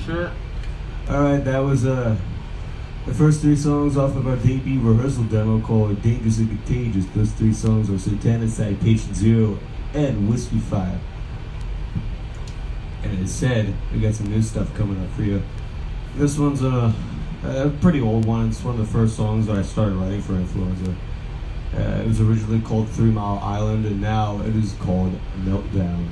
shit. Alright, that was the first 3 songs off of our debut rehearsal demo called Dangerously Contagious. Those 3 songs are Satanicide, Patient Zero, and Whisky Fire. And as said, we got some new stuff coming up for you. This one's a pretty old one. It's one of the first songs that I started writing for Influenza. It was originally called 3 Mile Island, and now it is called Meltdown.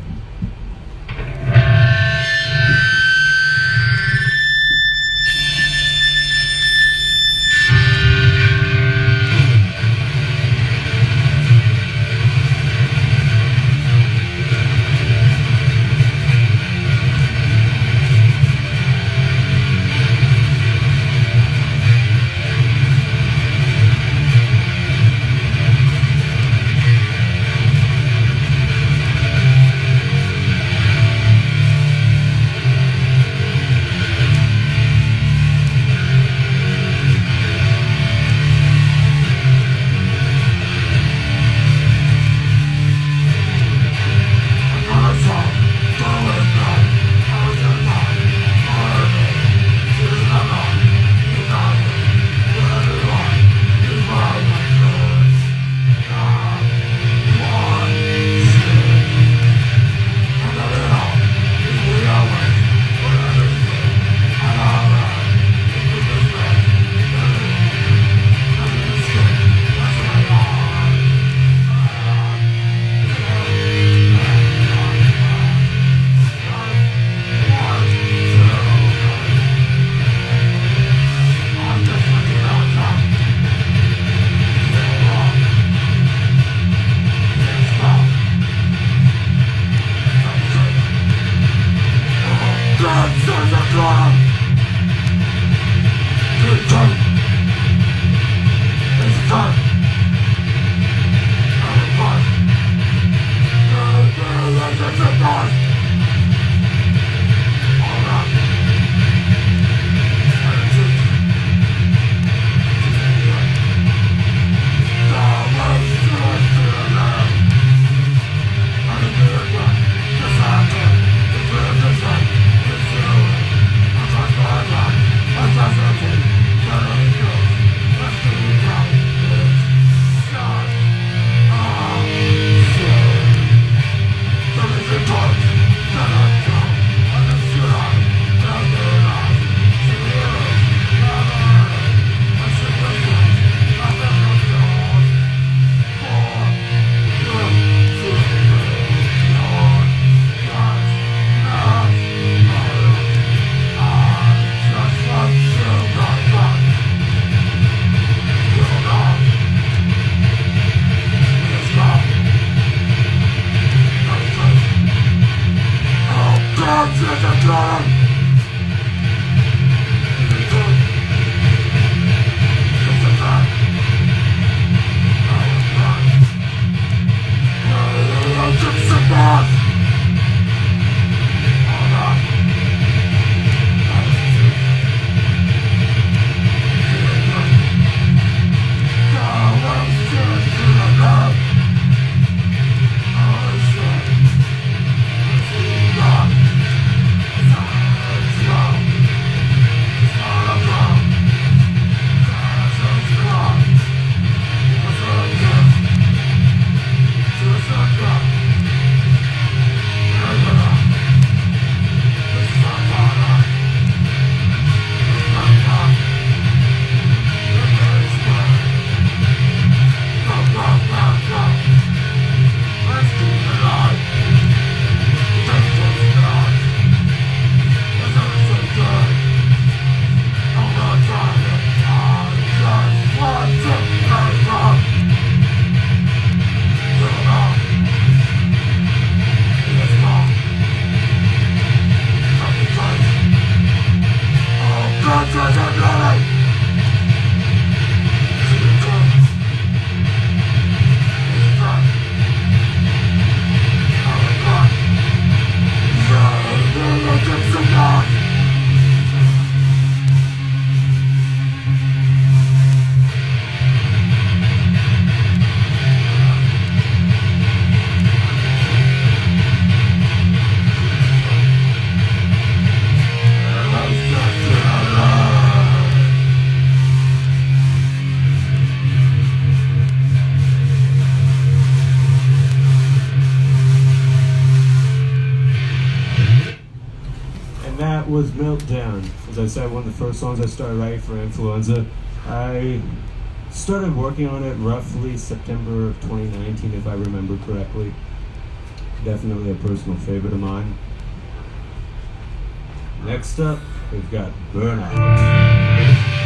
was Meltdown. As I said, one of the first songs I started writing for Influenza. I started working on it roughly September of 2019, if I remember correctly. Definitely a personal favorite of mine. Next up, we've got Burnout.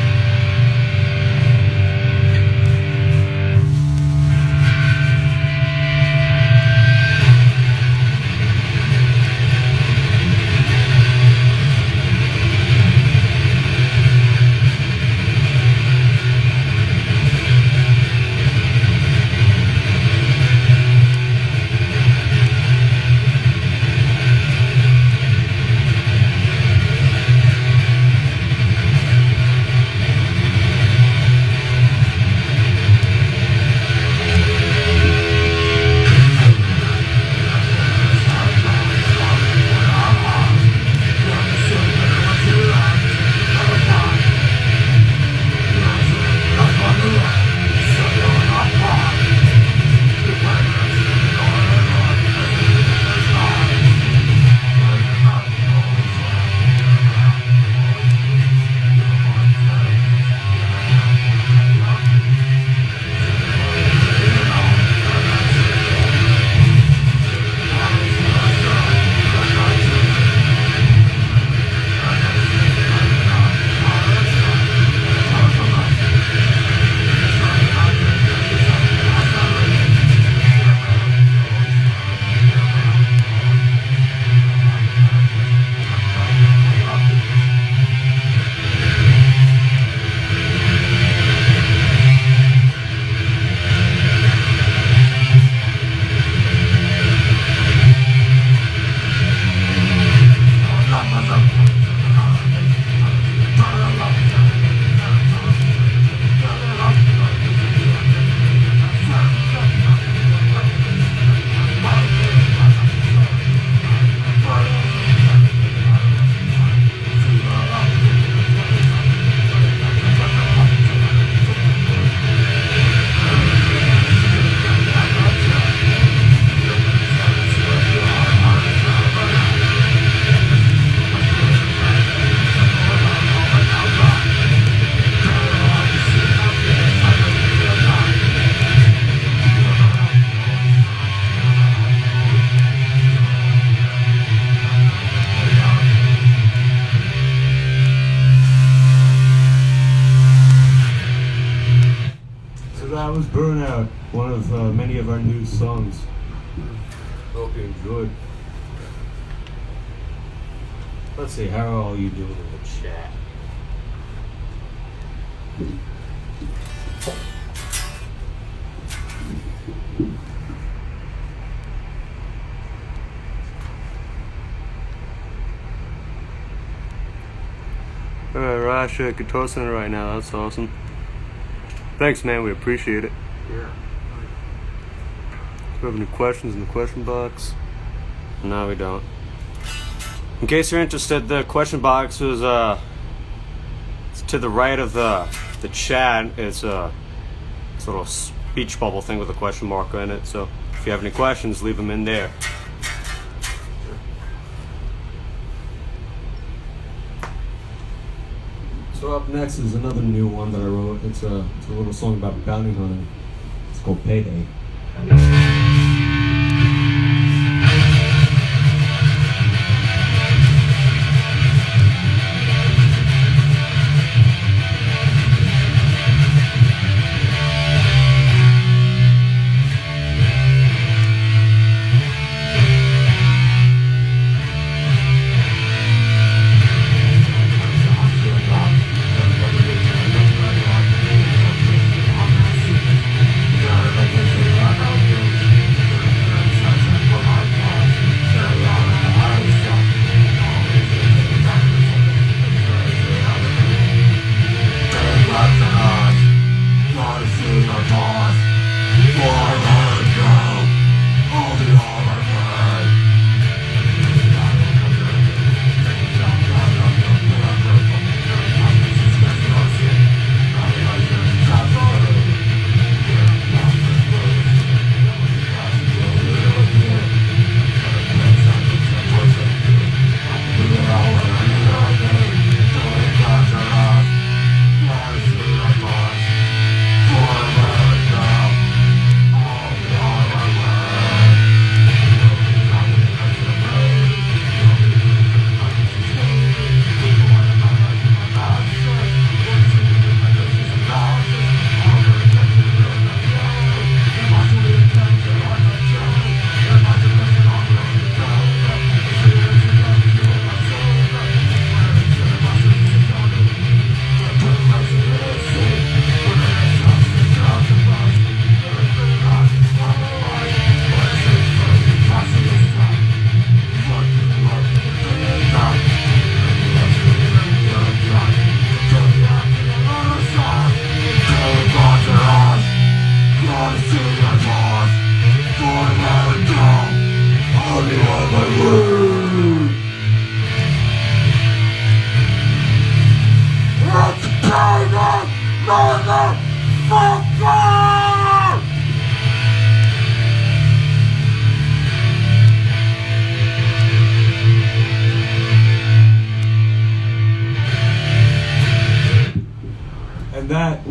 That was Burnout, one of many of our new songs. Hope you enjoyed. Let's see, how are all you doing in the chat? Alright, Rosh at Guitar Center right now, that's awesome. Thanks, man, we appreciate it. Yeah. Do we have any questions in the question box? No, we don't. In case you're interested, the question box is it's to the right of the chat. It's a little speech bubble thing with a question mark in it. So if you have any questions, leave them in there. So up next is another new one that I wrote. It's a little song about bounty hunting. It's called Payday.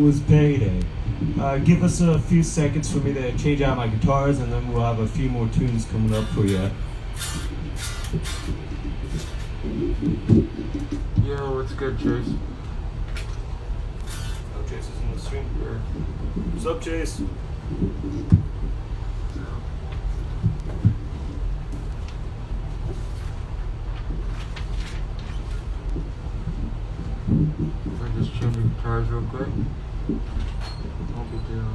was Payday. Give us a few seconds for me to change out my guitars, and then we'll have a few more tunes coming up for you. Yo, what's good, Chase? Oh, Chase is in the stream. Yeah. What's up, Chase? I just change the guitars real quick. No big deal.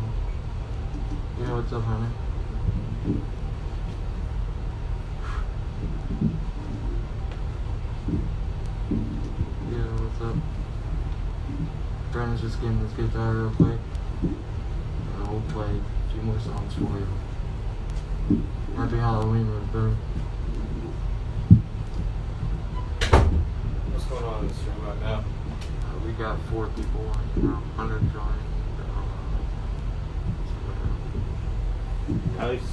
Yeah, what's up, honey? Yeah, what's up? Brandon's just getting this guitar real quick. And we'll play a few more songs for you. Happy Halloween, everybody. What's going on in the stream right now? We got 4 people watching now, 100 joined. Nice.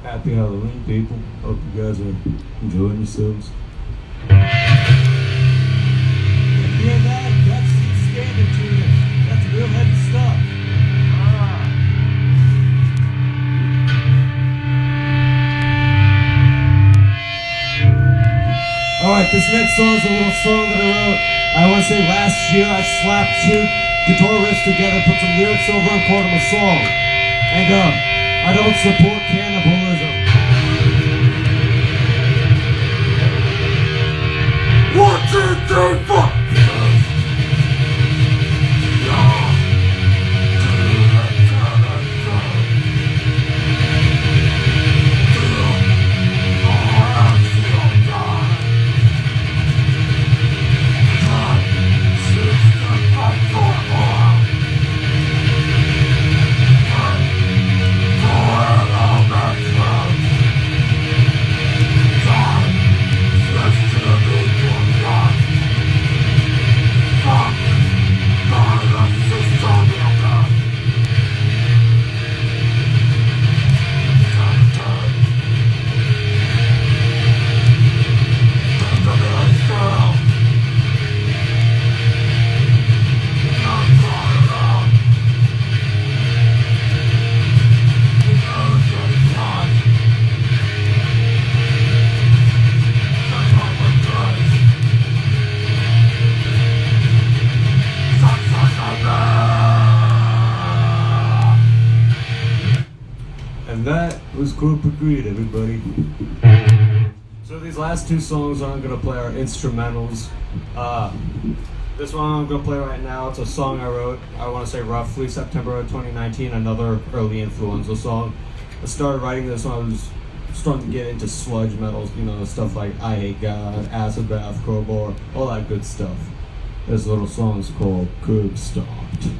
Happy Halloween, people. Hope you guys are enjoying yourselves. Hear that? That's some standard tuning. That's real heavy stuff. Alright, this next song is a little song that I wrote. I want to say last year I slapped 2 guitar riffs together, put some lyrics over, and called them a song. And I don't support cannibalism. 1, 2, 3, 4. And that was Corporate Greed, everybody. So these last 2 songs I'm going to play are instrumentals. This one I'm going to play right now, it's a song I wrote, I want to say roughly September of 2019, another early Influenza song. I started writing this when I was starting to get into sludge metals, you know, stuff like I Hate God, Acid Bath, Crowbar, all that good stuff. This little song is called Curbstomped.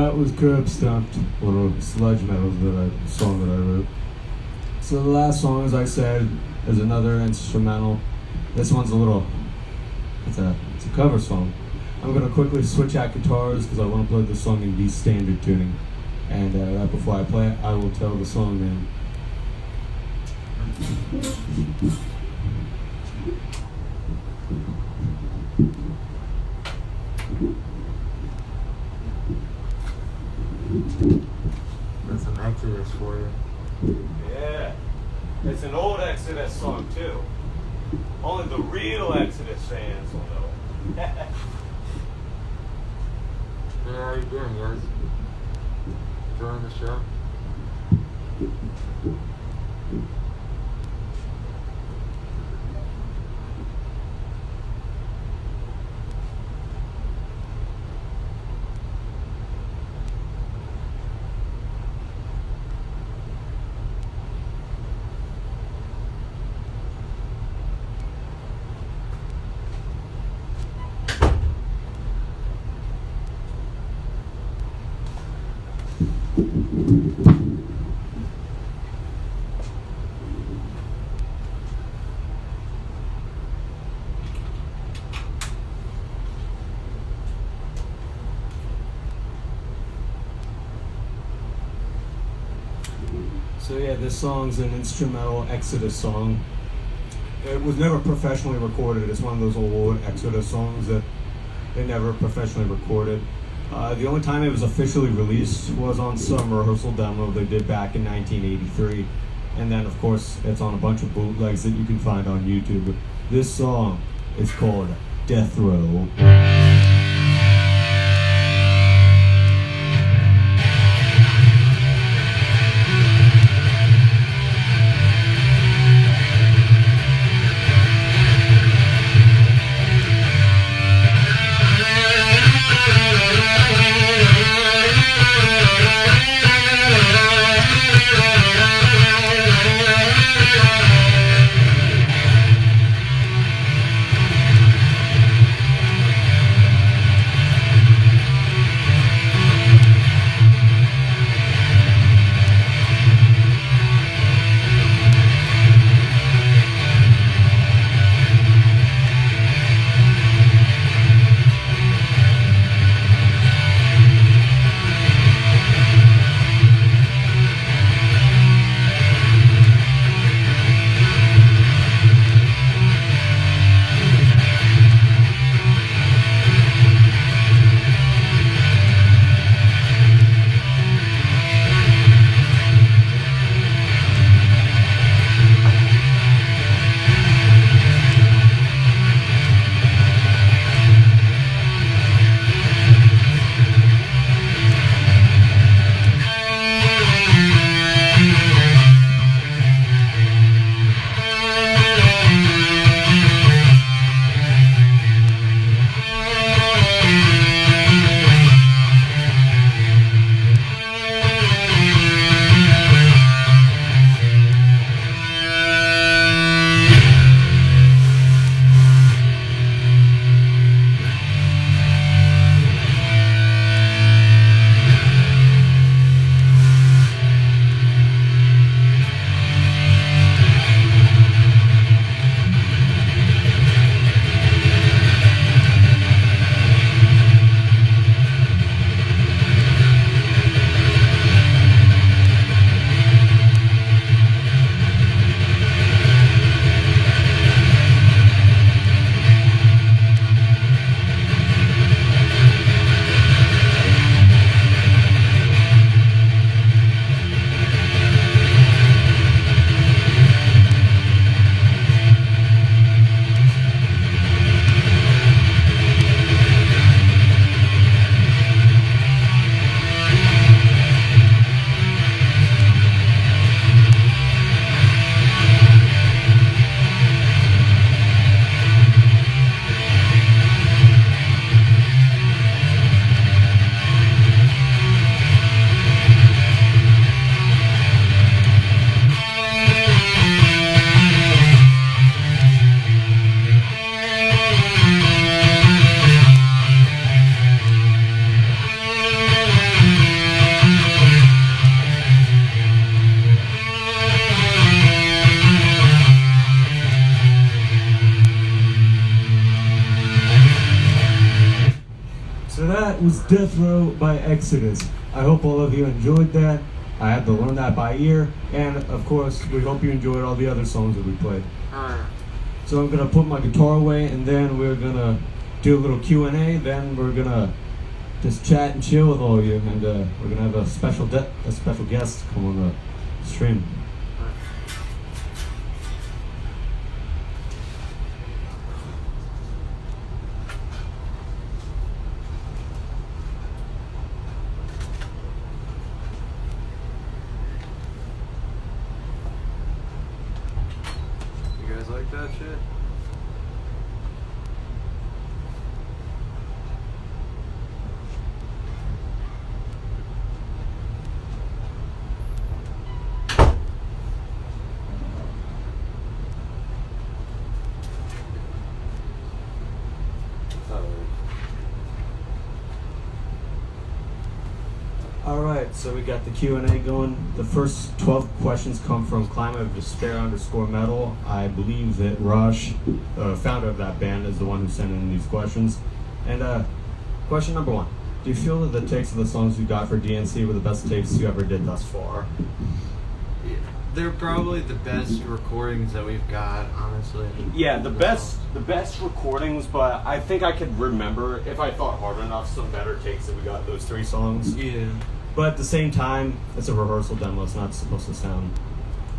that was Curbstomped, or sludge metal song that I wrote. So the last song, as I said, is another instrumental. This one's it's a cover song. I'm gonna quickly switch out guitars because I want to play the song in D standard tuning. And right before I play it, I will tell the song name. That's some Exodus for you. Yeah, it's an old Exodus song too. Only the real Exodus fans will know it. Hey, how you doing, guys? Enjoying the show? So yeah, this song's an instrumental Exodus song. It was never professionally recorded. It's one of those old Exodus songs that they never professionally recorded. The only time it was officially released was on some rehearsal demo they did back in 1983. And then, of course, it's on a bunch of bootlegs that you can find on YouTube. This song is called Death Row. that was Death Row by Exodus. I hope all of you enjoyed that. I had to learn that by ear, and of course, we hope you enjoyed all the other songs that we played. So I'm gonna put my guitar away, and then we're gonna do a little Q&A. Then we're gonna just chat and chill with all of you, and we're gonna have a special guest come on the stream. You guys like that shit? Alright, so we got the Q&A going. The first 12 questions come from Climate of Despair _metal. I believe that Rosh, founder of that band, is the one who sent in these questions. And question number 1. Do you feel that the takes of the songs you got for DNC were the best takes you ever did thus far? They're probably the best recordings that we've got, honestly. Yeah, the best recordings, but I think I could remember, if I thought hard enough, some better takes that we got those 3 songs. Yeah. But at the same time, it's a rehearsal demo. It's not supposed to sound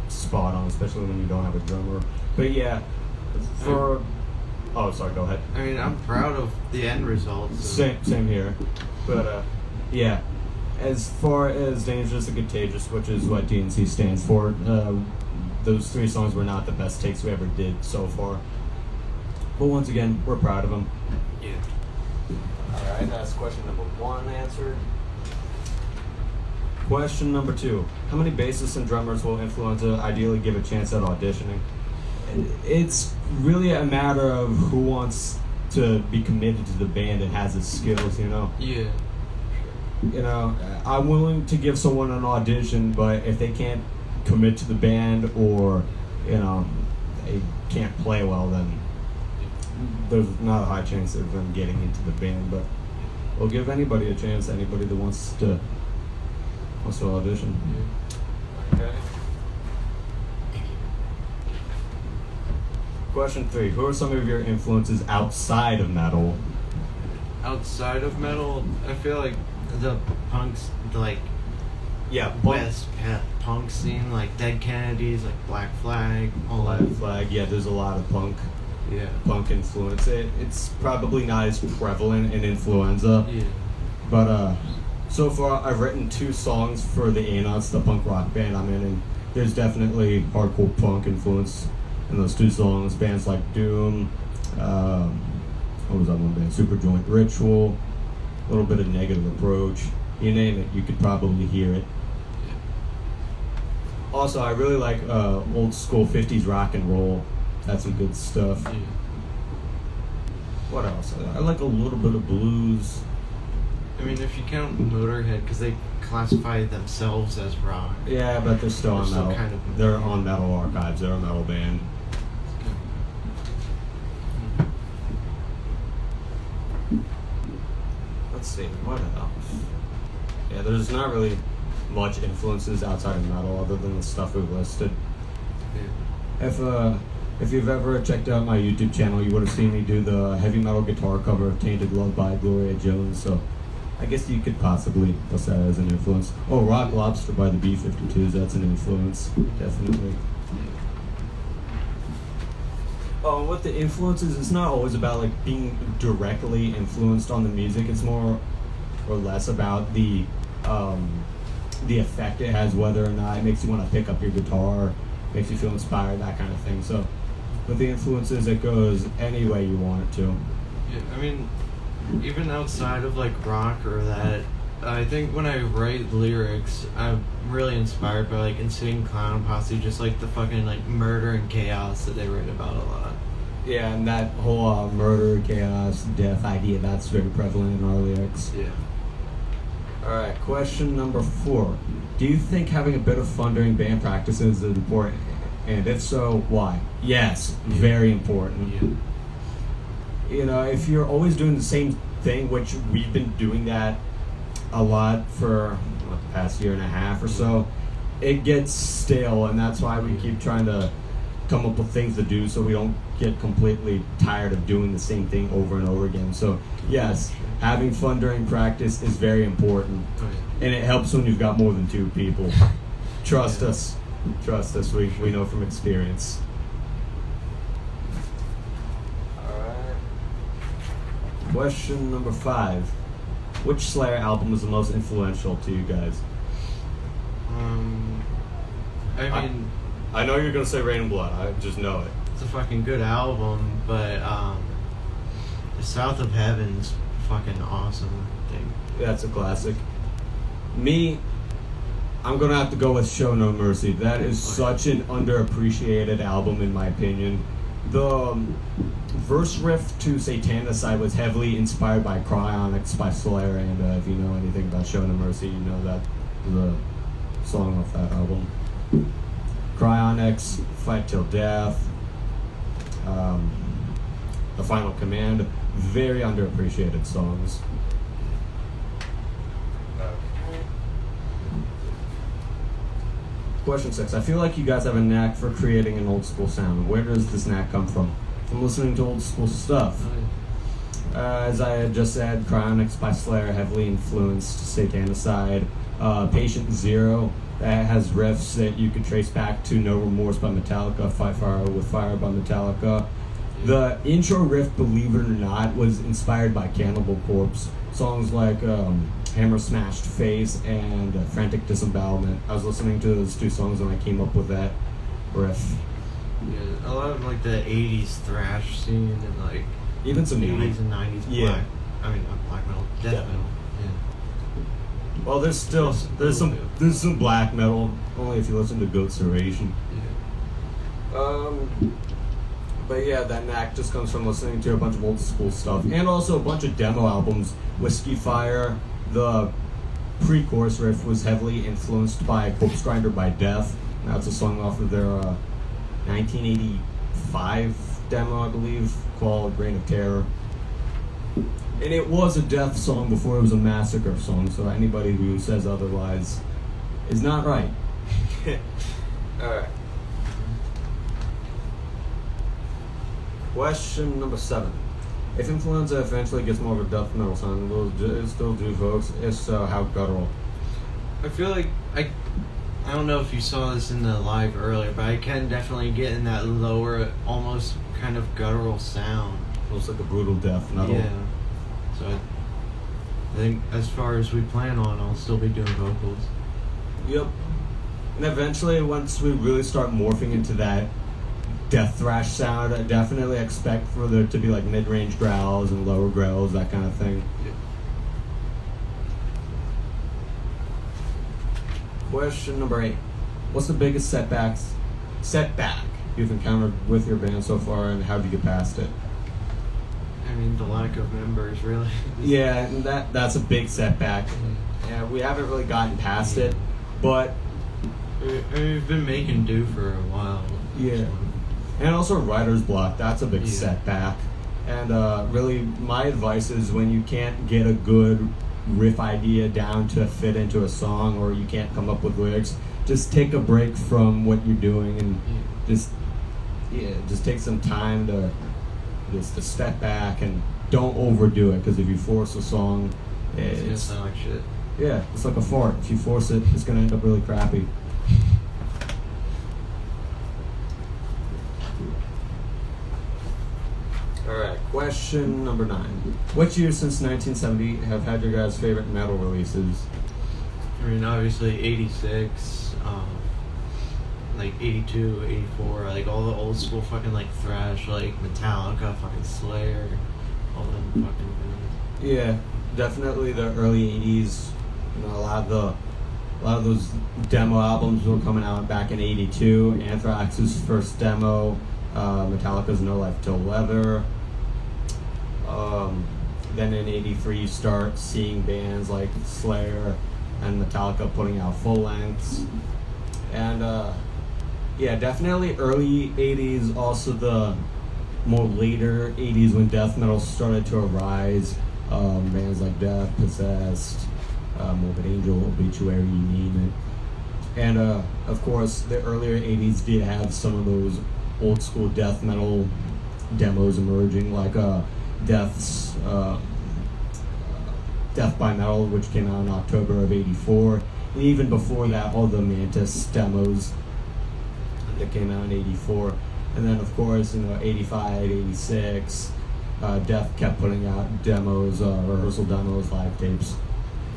spot on, especially when you don't have a drummer. But yeah, oh, sorry, go ahead. I mean, I'm proud of the end results. Same here. But yeah, as far as Dangerous and Contagious, which is what DNC stands for, those 3 songs were not the best takes we ever did so far. But once again, we're proud of them. Yeah. Alright, that's question number 1 answered. Question number 2. How many bassists and drummers will Influenza ideally give a chance at auditioning? It's really a matter of who wants to be committed to the band and has the skills, you know? Yeah. You know, I'm willing to give someone an audition, but if they can't commit to the band or, you know, they can't play well, then there's not a high chance of them getting into the band. But we'll give anybody a chance, anybody that wants to audition. Yeah. Okay. Question 3. Who are some of your influences outside of metal? Outside of metal, I feel like the punks, like West punk scene, like Dead Kennedys, like Black Flag, all Black that. Flag, yeah, there's a lot of punk influence. It's probably not as prevalent in Influenza. Yeah. But so far I've written 2 songs for the A-Nuts, the punk rock band I'm in, and there's definitely hardcore punk influence in those 2 songs. Bands like Doom, what was that one band? Superjoint Ritual, a little bit of Negative Approach. You name it, you could probably hear it. Also, I really like old school 50s rock and roll. That's some good stuff. Yeah. What else? I like a little bit of blues. I mean, if you count Motorhead, because they classify themselves as rock. Yeah, but they're still on metal. Kind of they're on Metal Archives. They're a metal band. Let's see, what else? Yeah, there's not really much influences outside of metal other than the stuff we've listed. Yeah. If you've ever checked out my YouTube channel, you would have seen me do the heavy metal guitar cover of Tainted Love by Gloria Jones, so I guess you could possibly list that as an influence. Oh, Rock Lobster by the B-52s, that's an influence, definitely. Oh, what the influence is, it's not always about like being directly influenced on the music, it's more or less about the effect it has, whether or not it makes you want to pick up your guitar, makes you feel inspired, that kind of thing. So with the influences, it goes any way you want it to. Yeah, I mean, even outside of like rock or that, I think when I write lyrics, I'm really inspired by like Insane Clown Posse, just like the fucking like murder and chaos that they write about a lot. Yeah, and that whole murder, chaos, death idea, that's very prevalent in our lyrics. Yeah. Alright, question number 4. Do you think having a bit of fun during band practices is important? And if so, why? Yes, very important. Yeah. You know, if you're always doing the same thing, which we've been doing that a lot for the past year and a half or so, it gets stale, and that's why we keep trying to come up with things to do so we don't get completely tired of doing the same thing over and over again. So yes, having fun during practice is very important, and it helps when you've got more than 2 people. Trust us, we know from experience. Alright. Question number 5. Which Slayer album was the most influential to you guys? I know you're gonna say Rain and Blood. I just know it. It's a fucking good album, but the South of Heaven's fucking awesome thing. That's a classic. Me, I'm gonna have to go with Show No Mercy. That is such an underappreciated album in my opinion. The verse riff to Satanicide was heavily inspired by Cryonics by Slayer, and if you know anything about Show No Mercy, you know that the song off that album. Cryonics, Fight Till Death, The Final Command, very underappreciated songs. Question 6. I feel like you guys have a knack for creating an old school sound. Where does this knack come from? From listening to old school stuff. As I had just said, Cryonics by Slayer heavily influenced Satanicide. Patient Zero, that has riffs that you could trace back to No Remorse by Metallica, Fight Fire with Fire by Metallica. The intro riff, believe it or not, was inspired by Cannibal Corpse. Songs like Hammer Smashed Face and Frantic Disembowelment. I was listening to those 2 songs and I came up with that riff. Yeah, a lot of like the 80s thrash scene and like even some 80s and 90s yeah. black metal, death metal. Yeah. Well, there's some black metal, only if you listen to Goat Serration. Yeah. But yeah, that knack just comes from listening to a bunch of old school stuff, and also a bunch of demo albums. Whisky Fire, the pre-chorus riff was heavily influenced by Corpse Grinder by Death. That's a song off of their 1985 demo, I believe, called Reign of Terror. And it was a Death song before it was a Massacre song, so anybody who says otherwise is not right. Alright. Question number 7. If Influenza eventually gets more of a death metal sound, will it still do, folks? If so, how guttural? I feel like I don't know if you saw this in the live earlier, but I can definitely get in that lower, almost kind of guttural sound. Almost like a brutal death metal. Yeah. So I think as far as we plan on, I'll still be doing vocals. Yep. And eventually, once we really start morphing into that death thrash sound, I definitely expect for there to be like mid-range growls and lower growls, that kind of thing. Yeah. Question number 8. What's the biggest setback you've encountered with your band so far, and how did you get past it? I mean, the lack of members, really. Yeah, and that's a big setback. Yeah, we haven't really gotten past it, but we've been making do for a while. Yeah. And also writer's block, that's a big setback. And really, my advice is when you can't get a good riff idea down to fit into a song, or you can't come up with lyrics, just take a break from what you're doing and just take some time to step back and don't overdo it, because if you force a song, it's gonna sound like shit. Yeah, it's like a fart. If you force it, it's gonna end up really crappy. Alright, question number 9. Which years since 1970 have had your guys' favorite metal releases? I mean, obviously 86, like 82, 84, like all the old school fucking like thrash, like Metallica, fucking Slayer, all them fucking things. Yeah, definitely the early 80s. You know, a lot of those demo albums were coming out back in 82. Anthrax's first demo, Metallica's No Life Till Leather. Then in 83 you start seeing bands like Slayer and Metallica putting out full lengths. And yeah, definitely early 80s, also the more later 80s when death metal started to arise. Bands like Death, Possessed, Morbid Angel, Obituary, you name it. And of course, the earlier 80s did have some of those old school death metal demos emerging, like Death's Death by Metal, which came out in October of '84. And even before that, all the Mantis demos that came out in '84. And then, of course, 85, 86, Death kept putting out demos, rehearsal demos, live tapes.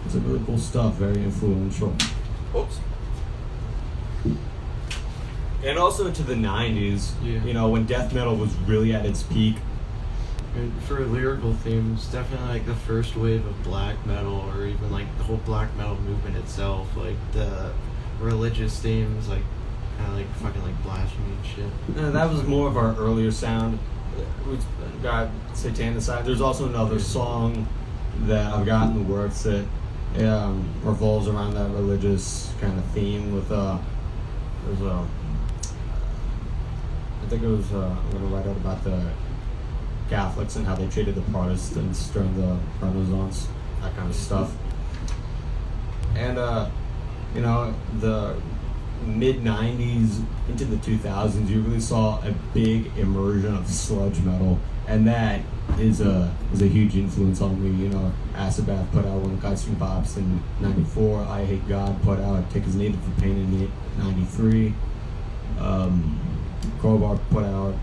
It's really cool stuff, very influential. Oops. And also into the 90s, when death metal was really at its peak. And for lyrical themes, definitely like the first wave of black metal, or even like the whole black metal movement itself, like the religious themes, like kind of like fucking like blasphemy and shit. That was more of our earlier sound. We got Satanicide. There's also another song that I've got in the works that revolves around that religious kind of theme. With there's a, I think it was I'm gonna write out about the Catholics and how they treated the Protestants during the Renaissance, that kind of stuff. And the mid 90s into the 2000s, you really saw a big immersion of sludge metal, and that is a huge influence on me. Acid Bath put out When Kites and Pops in '94. I Hate God put out Take His Native for Pain in '93. Crowbar put out,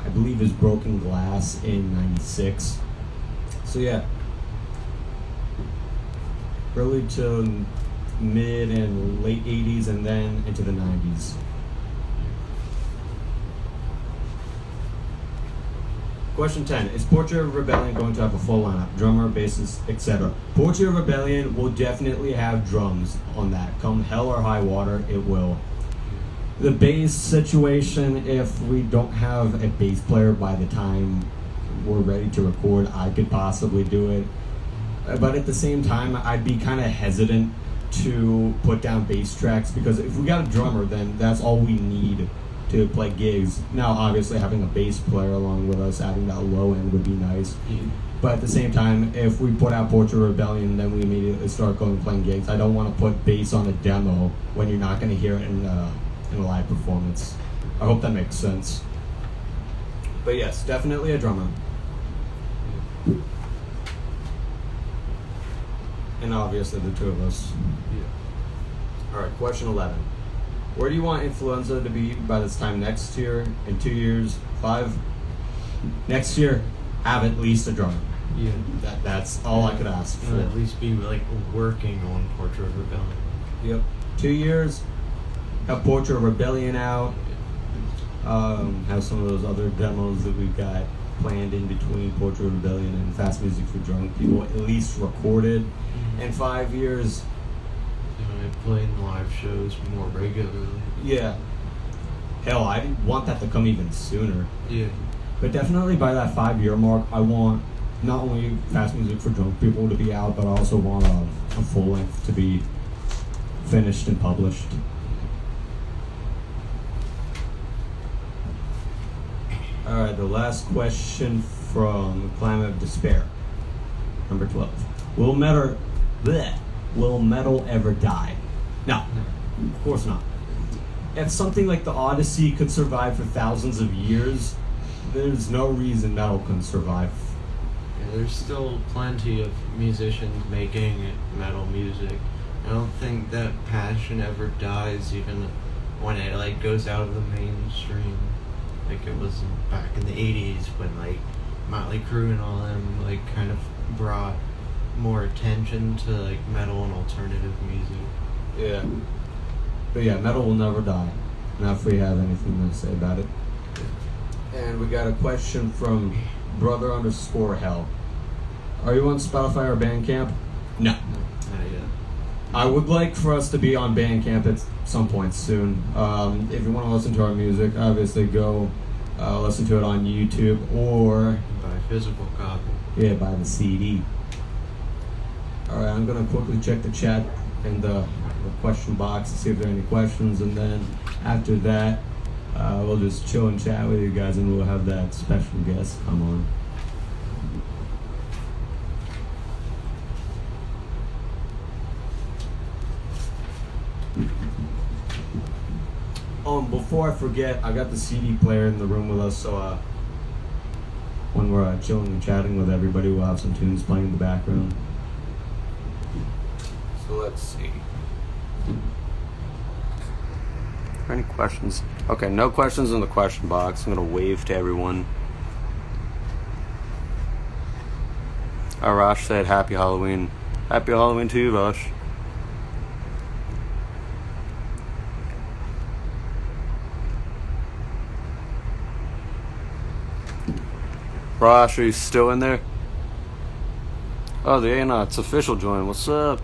I believe, is Broken Glass in '96. So yeah, early to mid and late 80s, and then into the 90s. Question 10. Is Portrait of Rebellion going to have a full lineup? Drummer, bassist, etc. Portrait of Rebellion will definitely have drums on that. Come hell or high water, it will. The bass situation, if we don't have a bass player by the time we're ready to record, I could possibly do it. But at the same time, I'd be kind of hesitant to put down bass tracks, because if we got a drummer, then that's all we need to play gigs. Now, obviously, having a bass player along with us, adding that low end would be nice. But at the same time, if we put out Portrait of Rebellion, then we immediately start going and playing gigs. I don't want to put bass on a demo when you're not going to hear it in a live performance. I hope that makes sense. But yes, definitely a drummer. And obviously the two of us. Alright, question 11. Where do you want Influenza to be by this time next year, in 2 years, 5? Next year, have at least a drummer. Yeah. That's all I could ask for. At least be like working on Portrait of Rebellion. Yep. 2 years, have Portrait of Rebellion out. Have some of those other demos that we've got planned in between Portrait of Rebellion and Fast Music for Drunk People at least recorded. In 5 years, playing live shows more regularly. Yeah. Hell, I want that to come even sooner. Yeah. But definitely by that 5-year mark, I want not only Fast Music for Drunk People to be out, but I also want a full length to be finished and published. Alright, the last question from Climate of Despair. Number 12. Will metal ever die? No, of course not. If something like the Odyssey could survive for thousands of years, there's no reason metal can survive. Yeah, there's still plenty of musicians making metal music. I don't think that passion ever dies, even when it like goes out of the mainstream. Like it was back in the 80s when like Motley Crue and all them like kind of brought more attention to like metal and alternative music. Yeah. But yeah, metal will never die. Not if we have anything to say about it. And we got a question from brother_hell. Are you on Spotify or Bandcamp? No. Not yet. I would like for us to be on Bandcamp at some point soon. If you want to listen to our music, obviously go listen to it on YouTube or Buy a physical copy. yeah, buy the CD. Alright, I'm gonna quickly check the chat and the question box to see if there are any questions, and then after that we'll just chill and chat with you guys, and we'll have that special guest come on. before I forget, I got the CD player in the room with us, so when we're chilling and chatting with everybody, we'll have some tunes playing in the background. So let's see. Any questions? Okay, no questions in the question box. I'm gonna wave to everyone. Rosh said Happy Halloween. Happy Halloween to you, Rosh. Rosh, are you still in there? Oh, the A-Knots official join. What's up?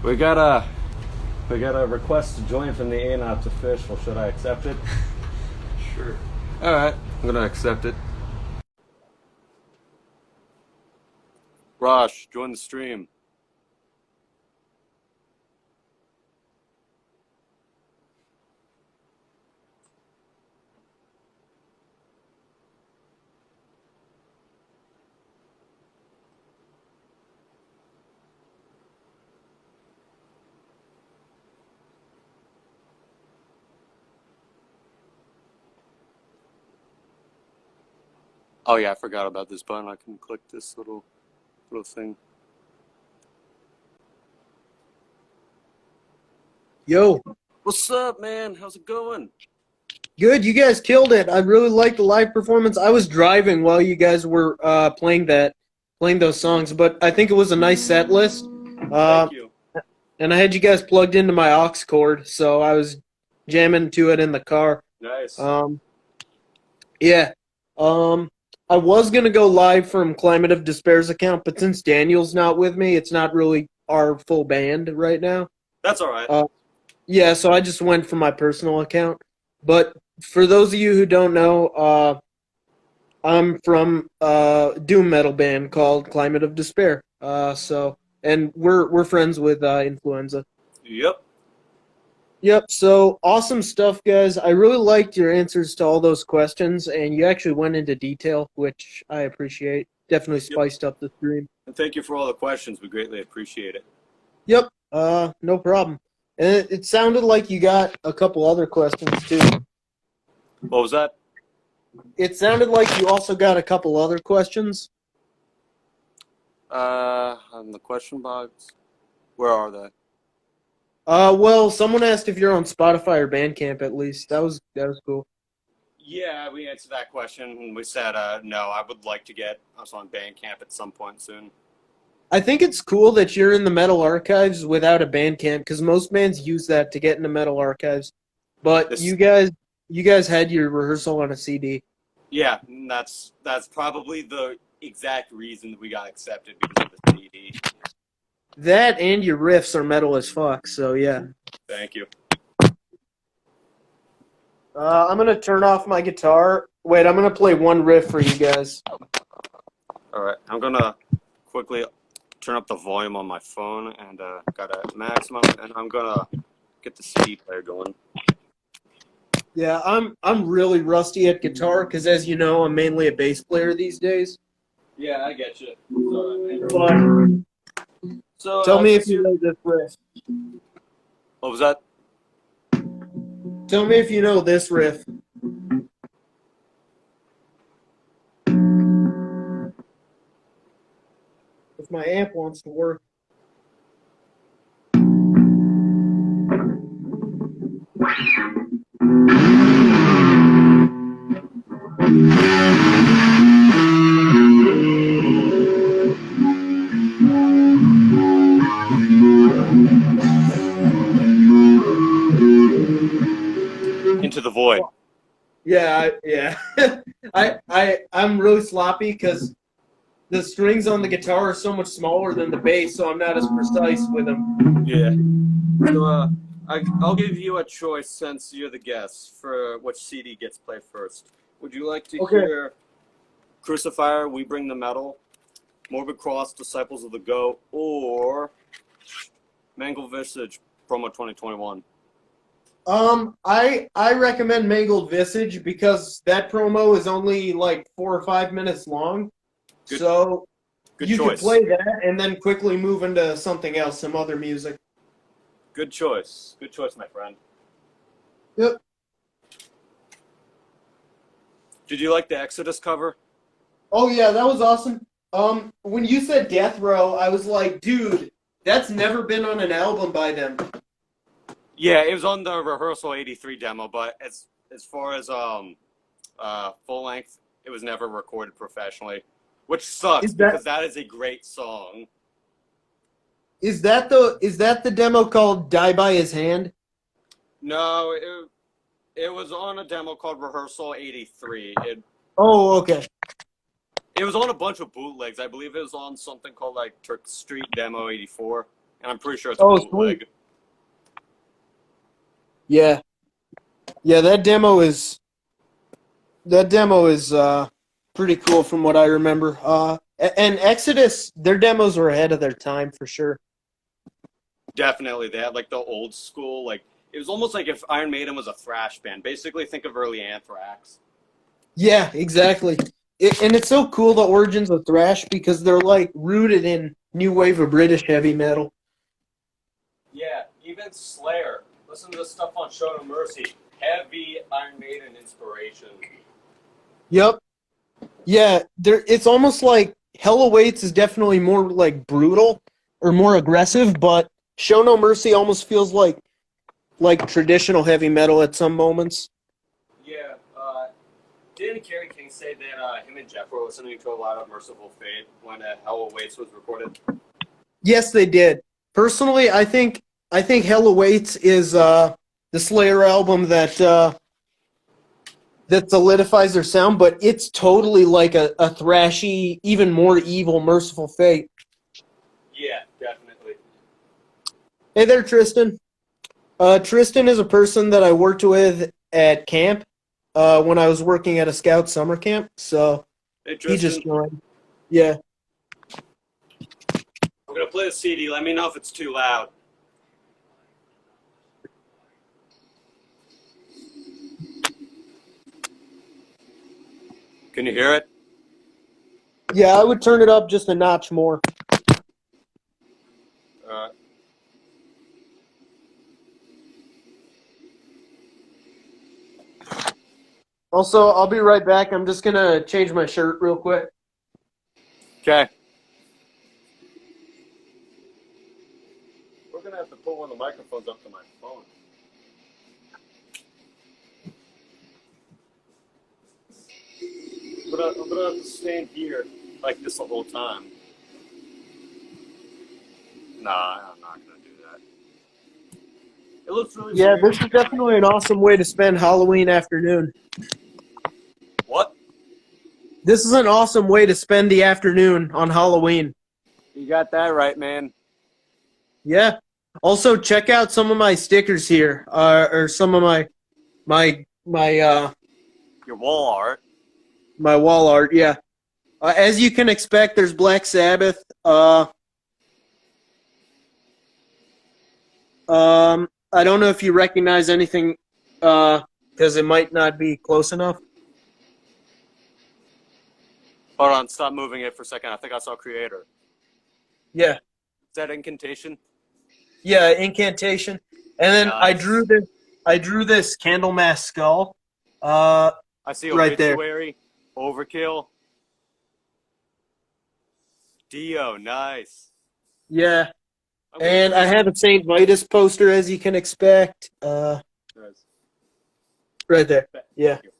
We got a request to join from the A-Knots official. Should I accept it? Sure. Alright, I'm gonna accept it. Rosh, join the stream. Oh yeah, I forgot about this button. I can click this little thing. Yo, What's up, man? How's it going? good. You guys killed it. I really liked the live performance. I was driving while you guys were playing those songs, but I think it was a nice set list. Thank you. And I had you guys plugged into my aux cord, so I was jamming to it in the car. Nice. Yeah. I was gonna go live from Climate of Despair's account, but since Daniel's not with me, it's not really our full band right now. That's all right. Yeah, so I just went from my personal account. But for those of you who don't know, I'm from a doom metal band called Climate of Despair. And we're friends with Influenza. Yep, so awesome stuff, guys. I really liked your answers to all those questions, and you actually went into detail, which I appreciate. Definitely spiced up the stream. And thank you for all the questions. We greatly appreciate it. Yep, no problem. And it sounded like you got a couple other questions, too. What was that? It sounded like you also got a couple other questions. On the question box. Where are they? Well, someone asked if you're on Spotify or Bandcamp at least. That was cool. Yeah, we answered that question, and we said no. I would like to get us on Bandcamp at some point soon. I think it's cool that you're in the Metal Archives without a Bandcamp, because most bands use that to get into Metal Archives. But you guys had your rehearsal on a CD. Yeah, that's probably the exact reason that we got accepted, because of the CD. That and your riffs are metal as fuck, so yeah. Thank you. I'm going to turn off my guitar. Wait, I'm going to play one riff for you guys. All right, I'm going to quickly turn up the volume on my phone, and got a maximum, and I'm going to get the CD player going. Yeah, I'm really rusty at guitar, because as you know, I'm mainly a bass player these days. Yeah, I get you. It's all right, man. So, tell me if you know this riff. What was that? Tell me if you know this riff. If my amp wants to work. Into the void. Yeah. I'm really sloppy because the strings on the guitar are so much smaller than the bass, so I'm not as precise with them. Yeah. So I'll give you a choice since you're the guest for which CD gets played first. Would you like to hear Crucifier, We Bring the Metal, Morbid Cross, Disciples of the Goat, or Mangled Visage, Promo 2021? I recommend Mangled Visage because that promo is only like 4 or 5 minutes long. Good- So Good you choice. could play that and then quickly move into something else, some other music. Good choice. Good choice, my friend. Yep. Did you like the Exodus cover? Oh yeah, that was awesome. When you said Death Row, I was like, dude, that's never been on an album by them. Yeah, it was on the Rehearsal 83 demo, but as far as full length, it was never recorded professionally, which sucks because that is a great song. Is that the demo called Die by His Hand? No, it was on a demo called Rehearsal 83. Oh, okay. It was on a bunch of bootlegs. I believe it was on something called like Turk Street Demo 84, and I'm pretty sure it's a bootleg. Sweet. Yeah. Yeah, that demo is pretty cool from what I remember. And Exodus, their demos were ahead of their time for sure. Definitely, they had like the old school, like it was almost like if Iron Maiden was a thrash band. Basically, think of early Anthrax. Yeah, exactly. And it's so cool, the origins of thrash, because they're like rooted in new wave of British heavy metal. Yeah, even Slayer. Listen to this stuff on Show No Mercy. Heavy Iron Maiden inspiration. Yep. Yeah, it's almost like Hell Awaits is definitely more like brutal or more aggressive, but Show No Mercy almost feels like traditional heavy metal at some moments. Yeah, didn't Kerry King say that him and Jeff were listening to a lot of Merciful Fate when Hell Awaits was recorded? Yes, they did. Personally, I think Hell Awaits is the Slayer album that solidifies their sound, but it's totally like a thrashy, even more evil Merciful Fate. Yeah, definitely. Hey there, Tristan. Tristan is a person that I worked with at camp when I was working at a Scout summer camp, so Hey, he just joined. Yeah. I'm going to play the CD. Let me know if it's too loud. Can you hear it? Yeah, I would turn it up just a notch more. Also, I'll be right back. I'm just going to change my shirt real quick. Okay. We're going to have to put one of the microphones up to my phone. I'm gonna have to stand here like this the whole time. Nah, I'm not gonna do that. It looks really Yeah, weird. this is definitely an awesome way to spend Halloween afternoon. What? This is an awesome way to spend the afternoon on Halloween. You got that right, man. Yeah. Also, check out some of my stickers here, or some of my Your wall art. my wall art. Yeah. As you can expect, there's Black Sabbath. I don't know if you recognize anything, because it might not be close enough. Hold on, stop moving it for a second. I think I saw Creator. Yeah. Is that Incantation? Yeah, Incantation. And then Nice. I drew this Candlemass skull. I see right there. Obituary, Overkill. Dio, nice. Yeah. Okay. And I have a Saint Vitus poster, as you can expect. Nice. Right there. Yeah. Thank you.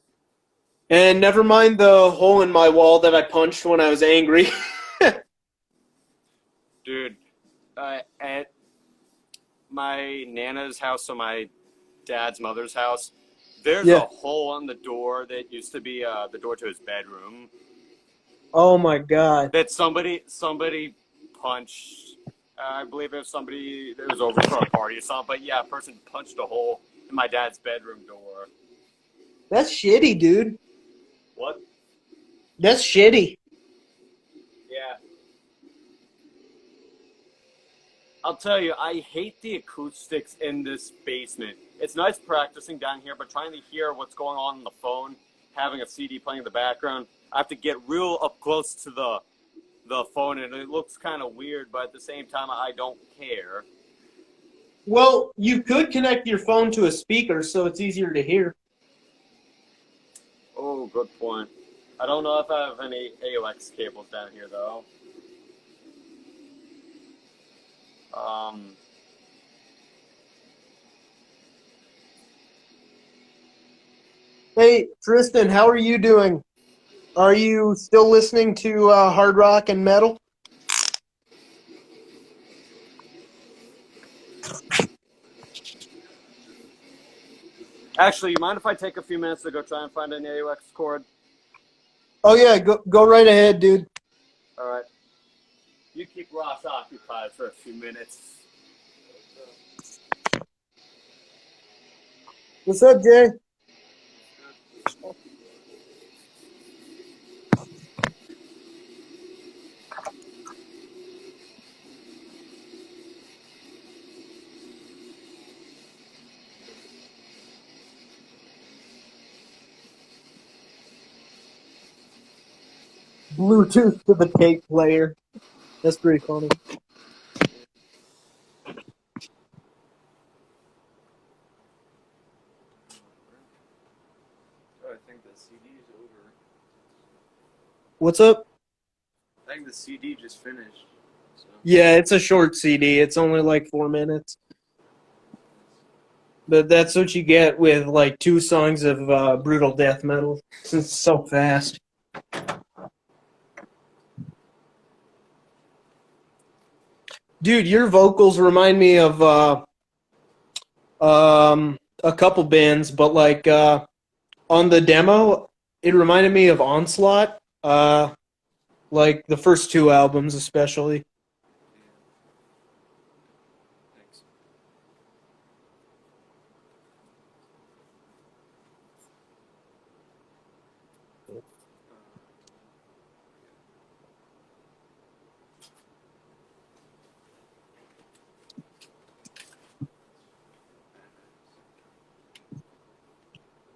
And never mind the hole in my wall that I punched when I was angry. Dude, at my Nana's house, so my dad's mother's house, there's a hole on the door that used to be the door to his bedroom Oh my god. that somebody punched. I believe it was somebody that was over for a party or something. But yeah, a person punched a hole in my dad's bedroom door. That's shitty, dude. What? That's shitty. Yeah. I'll tell you, I hate the acoustics in this basement. It's nice practicing down here, but trying to hear what's going on the phone, having a CD playing in the background, I have to get real up close to the phone, and it looks kind of weird, but at the same time, I don't care. Well, you could connect your phone to a speaker so it's easier to hear. Oh, good point. I don't know if I have any AUX cables down here, though. Hey, Tristan, how are you doing? Are you still listening to hard rock and metal? Actually, you mind if I take a few minutes to go try and find an AUX cord? Oh yeah, go right ahead, dude. All right. You keep Rosh occupied for a few minutes. What's up, Jay? Bluetooth to the tape player. That's pretty funny. Oh, I think the CD is over. What's up? I think the CD just finished. So. Yeah, it's a short CD. It's only like 4 minutes. But that's what you get with like 2 songs of brutal death metal. It's so fast. Dude, your vocals remind me of a couple bands, but like on the demo, it reminded me of Onslaught. Like the first 2 albums, especially. Thanks.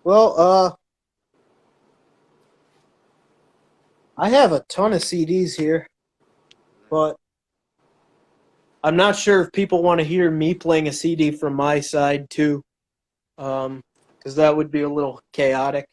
Well, I have a ton of CDs here, but I'm not sure if people want to hear me playing a CD from my side too, because that would be a little chaotic.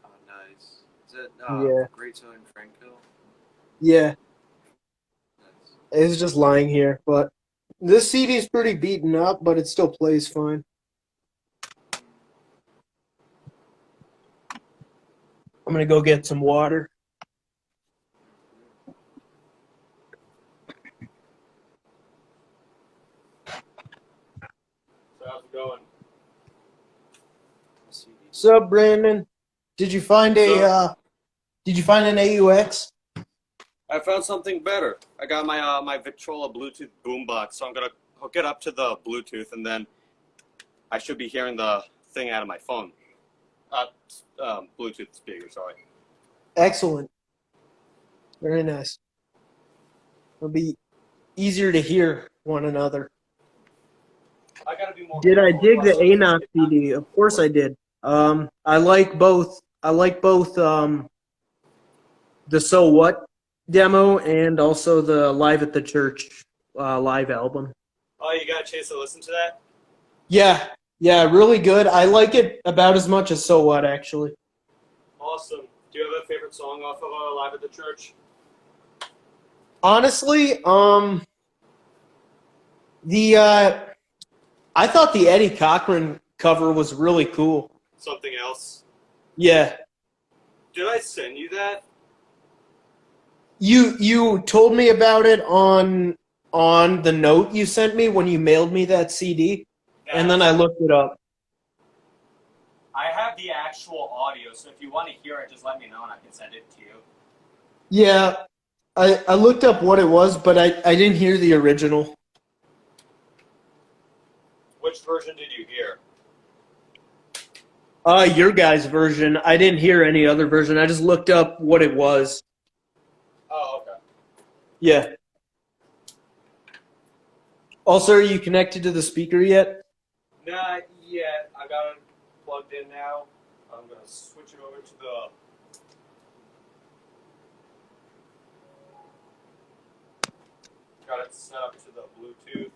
Oh, nice. Is it Yeah. Great Southern Franco? Yeah, Nice. it's just lying here, but this CD is pretty beaten up, but it still plays fine. I'm gonna go get some water. So how's it going? What's up, Brandon? Did you find an AUX? I found something better. I got my my Victrola Bluetooth boombox, so I'm gonna hook it up to the Bluetooth, and then I should be hearing the thing out of my phone. Bluetooth speaker, sorry. Excellent. Very nice. It'll be easier to hear one another. I gotta be more. Did I careful dig the about Anoth CD? Of course I did. I like both. The So What demo and also the Live at the Church live album. Oh, you got a chance to listen to that? Yeah, really good. I like it about as much as So What, actually. Awesome. Do you have a favorite song off of Live at the Church? Honestly, I thought the Eddie Cochran cover was really cool. Something else? Yeah. Did I send you that? You told me about it on the note you sent me when you mailed me that CD, and then I looked it up. I have the actual audio, so if you want to hear it, just let me know and I can send it to you. Yeah. I looked up what it was, but I didn't hear the original. Which version did you hear? Your guys' version. I didn't hear any other version. I just looked up what it was. Oh, okay. Yeah. Also, are you connected to the speaker yet? Not yet. I got it plugged in now. I'm going to switch it over to the... Got it set up to the Bluetooth.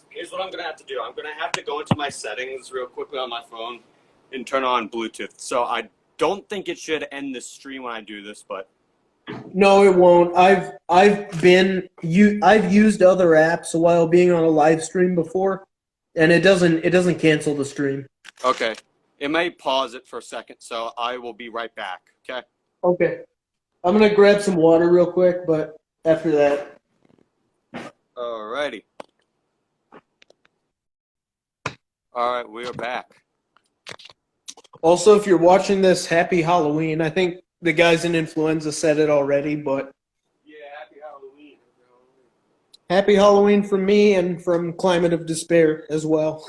Here's what I'm going to have to do. I'm going to have to go into my settings real quickly on my phone and turn on Bluetooth. So I don't think it should end the stream when I do this, but... No, it won't. I've used other apps while being on a live stream before, and it doesn't cancel the stream. Okay. It may pause it for a second, so I will be right back. Okay? Okay. I'm going to grab some water real quick, but after that. Alrighty. Alright, we are back. Also, if you're watching this, happy Halloween. I think the guys in Influenza said it already, but Yeah, happy Halloween. happy Halloween from me and from Climate of Despair as well.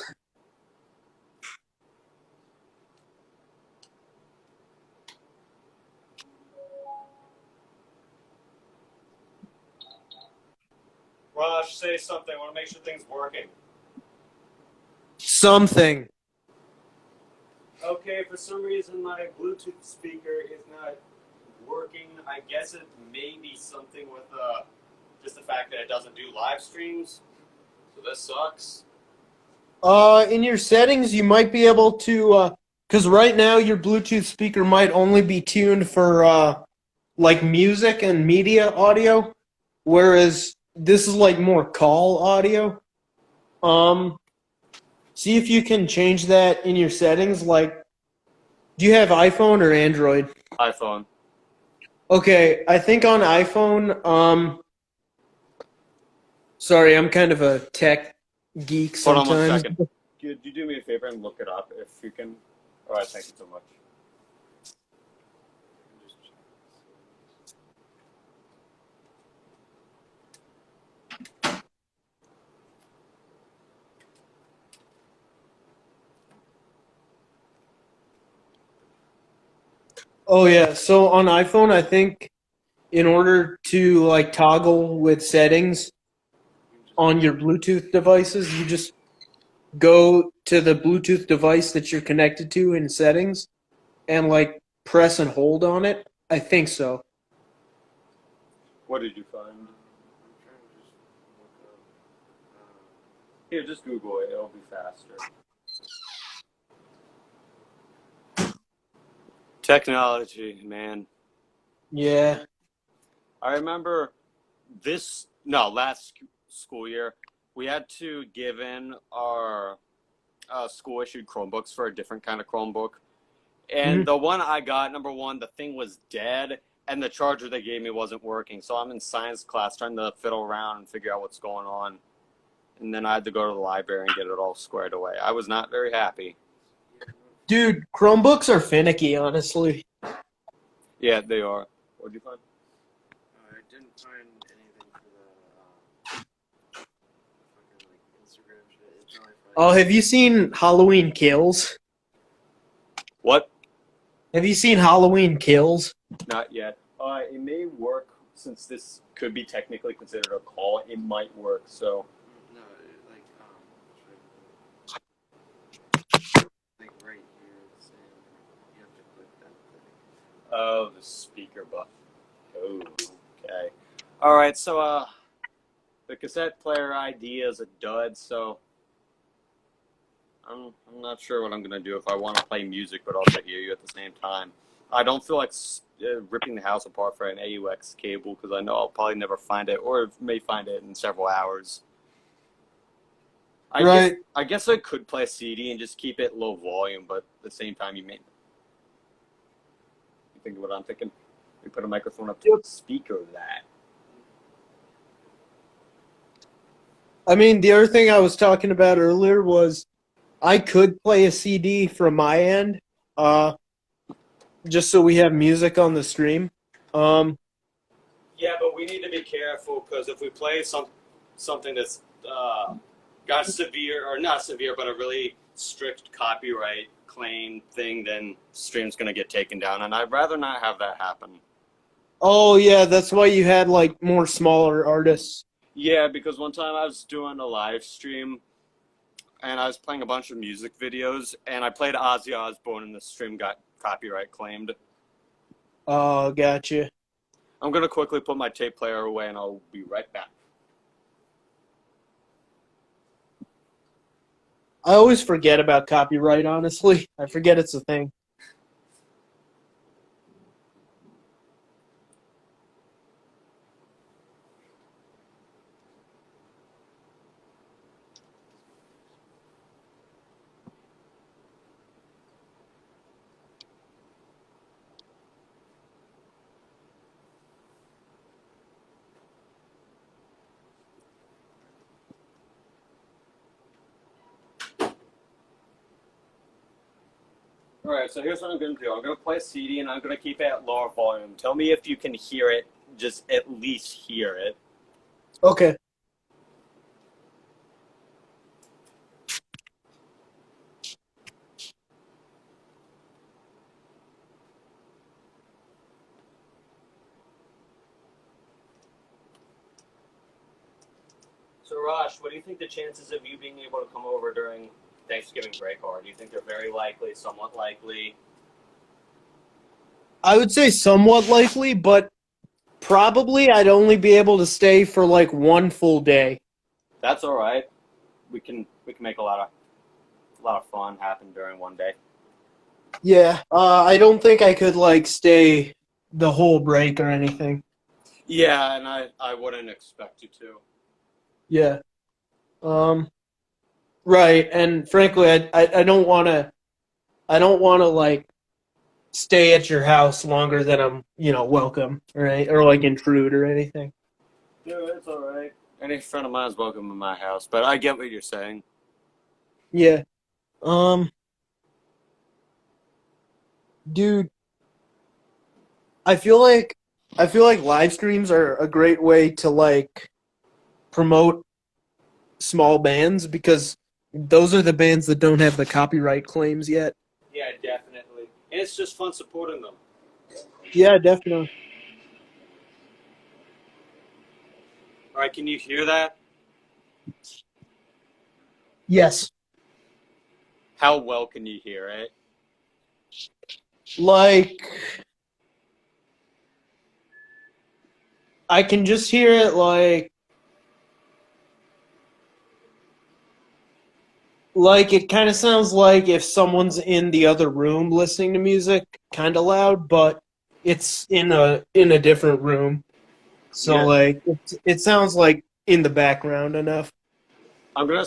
Rosh, say something. I want to make sure things working. Something. Okay, for some reason my Bluetooth speaker is not working. I guess it may be something with just the fact that it doesn't do live streams. So this sucks. In your settings, you might be able to, because right now your Bluetooth speaker might only be tuned for, like, music and media audio, whereas this is, like, more call audio. See if you can change that in your settings, like, do you have iPhone or Android? iPhone. Okay, I think on iPhone, sorry, I'm kind of a tech geek sometimes. Hold on 1 second. Could you do me a favor and look it up if you can? Alright, thank you so much. Oh yeah, so on iPhone, I think in order to like toggle with settings on your Bluetooth devices, you just go to the Bluetooth device that you're connected to in settings and like press and hold on it. I think so. What did you find? Here, just Google it. It'll be faster. Technology, man. Yeah. I remember last school year, we had to give in our school-issued Chromebooks for a different kind of Chromebook. And the one I got, number one, the thing was dead, and the charger they gave me wasn't working. So I'm in science class trying to fiddle around and figure out what's going on. And then I had to go to the library and get it all squared away. I was not very happy. Dude, Chromebooks are finicky, honestly. Yeah, they are. What did you find? I didn't find anything for the fucking like Instagram shit. It's only for, Oh, have you seen Halloween Kills? What? Have you seen Halloween Kills? Not yet. It may work since this could be technically considered a call. It might work. So. no, like like right here, it's saying you have to click that thing. Oh, the speaker button. Oh, okay. All right. So, the cassette player idea is a dud. So. I'm not sure what I'm going to do if I want to play music but also hear you at the same time. I don't feel like ripping the house apart for an AUX cable because I know I'll probably never find it or may find it in several hours. I guess I could play a CD and just keep it low volume, but at the same time you think of what I'm thinking? We put a microphone up to the speaker of that. I mean, the other thing I was talking about earlier was I could play a CD from my end, just so we have music on the stream. but we need to be careful because if we play something that's got severe, or not severe, but a really strict copyright claim thing, then stream's going to get taken down, and I'd rather not have that happen. Oh, yeah, that's why you had, like, more smaller artists. Yeah, because one time I was doing a live stream, and I was playing a bunch of music videos, and I played Ozzy Osbourne, and the stream got copyright claimed. Oh, gotcha. I'm going to quickly put my tape player away, and I'll be right back. I always forget about copyright, honestly. I forget it's a thing. All right, so here's what I'm going to do. I'm going to play a CD, and I'm going to keep it at lower volume. Tell me if you can hear it, just at least hear it. Okay. So, Rosh, what do you think the chances of you being able to come over during Thanksgiving break are? Do you think they're very likely, somewhat likely? I would say somewhat likely, but probably I'd only be able to stay for like one full day. That's all right. We can make a lot of fun happen during one day. Yeah, I don't think I could like stay the whole break or anything. Yeah, and I wouldn't expect you to. Yeah. Right, and frankly, I don't want to like stay at your house longer than I'm, welcome, right? Or like intrude or anything. Yeah, it's all right. Any friend of mine is welcome in my house, but I get what you're saying. Yeah. Dude, I feel like live streams are a great way to like promote small bands because those are the bands that don't have the copyright claims yet. Yeah, definitely. And it's just fun supporting them. Yeah, definitely. All right, can you hear that? Yes. How well can you hear it? Like, I can just hear it like it kind of sounds like if someone's in the other room listening to music, kind of loud, but it's in a different room. So Yeah. like it sounds like in the background enough. I'm gonna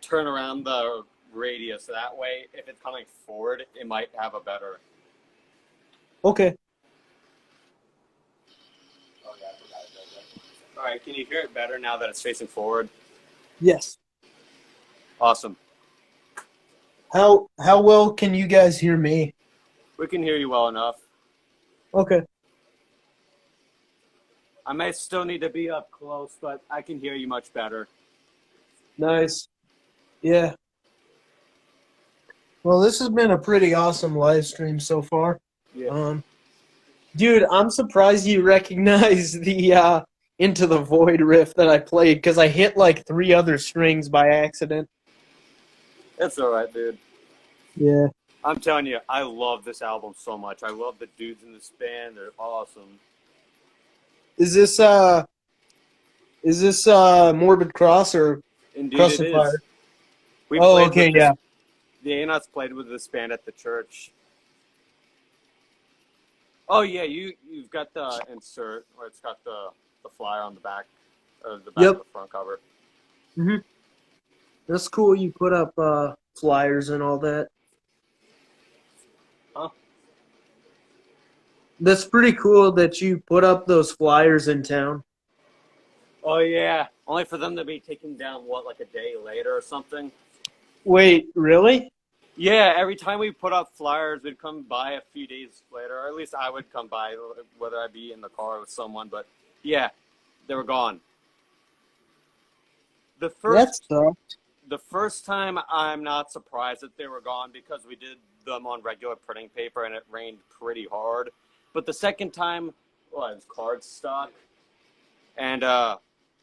turn around the radio so that way, if it's coming forward, it might have a better. Okay. Oh yeah, I forgot it does that. All right, can you hear it better now that it's facing forward? Yes. Awesome. How well can you guys hear me? We can hear you well enough. Okay. I may still need to be up close, but I can hear you much better. Nice. Yeah. Well, this has been a pretty awesome live stream so far. Yeah. Dude, I'm surprised you recognize the Into the Void riff that I played because I hit like 3 other strings by accident. It's all right, dude. Yeah. I'm telling you, I love this album so much. I love the dudes in this band. They're awesome. Is this Morbid Cross or Indeed, Cross it of Fire? is. We Oh, played okay, with this, yeah. The A-Nuts played with this band at the church. Oh yeah, you've got the insert where it's got the flyer on the back, or the back Yep. of the front cover. Mm-hmm. That's cool. You put up flyers and all that. Huh? That's pretty cool that you put up those flyers in town. Oh yeah, only for them to be taken down like a day later or something. Wait, really? Yeah, every time we put up flyers, we'd come by a few days later, or at least I would come by, whether I be in the car with someone, but Yeah, they were gone. The That sucked. first time, I'm not surprised that they were gone because we did them on regular printing paper and it rained pretty hard. But the second time, well, it was cardstock, and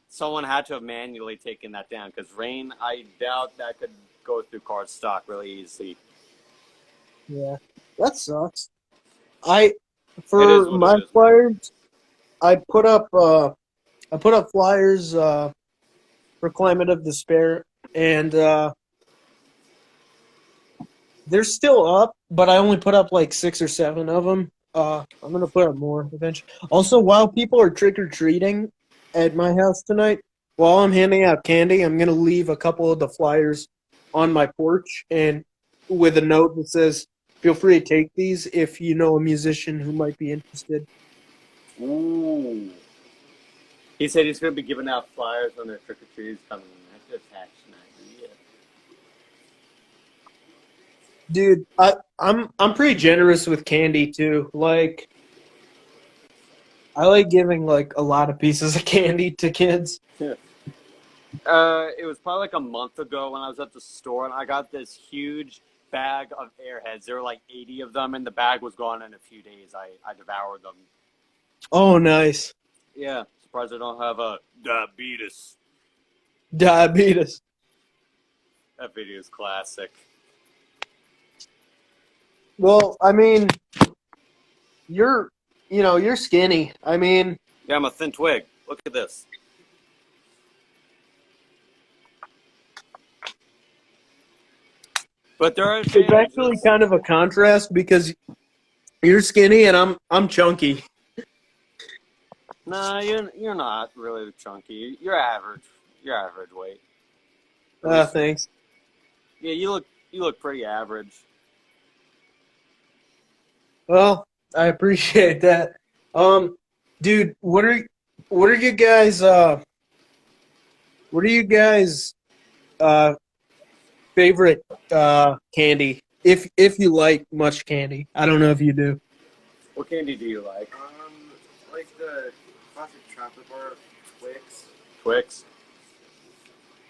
someone had to have manually taken that down because rain, I doubt that could go through cardstock really easily. Yeah, that sucks. It is For what my it is, man. flyers, I put up flyers for Climate of Despair, and they're still up, but I only put up like 6 or 7 of them. I'm gonna put up more eventually. Also, while people are trick or treating at my house tonight, while I'm handing out candy, I'm gonna leave a couple of the flyers on my porch and with a note that says, "Feel free to take these if you know a musician who might be interested." Ooh. He said he's going to be giving out flyers when their trick or treaters coming. That's just actually an idea. Dude, I'm pretty generous with candy too. Like, I like giving like a lot of pieces of candy to kids. It was probably like a month ago when I was at the store and I got this huge bag of Airheads. There were like 80 of them and the bag was gone in a few days. I devoured them. Oh, nice. Yeah, surprised I don't have a diabetes. Diabetes. That video is classic. Well, I mean, you're skinny. I mean, Yeah, I'm a thin twig. Look at this. But there are it's actually kind of a contrast because you're skinny and I'm chunky. Nah, you're not really chunky. You're average. You're average weight. Thanks. Yeah, you look pretty average. Well, I appreciate that. Dude, what are you guys favorite candy? If you like much candy. I don't know if you do. What candy do you like? Like the classic chocolate bar, Twix. Twix.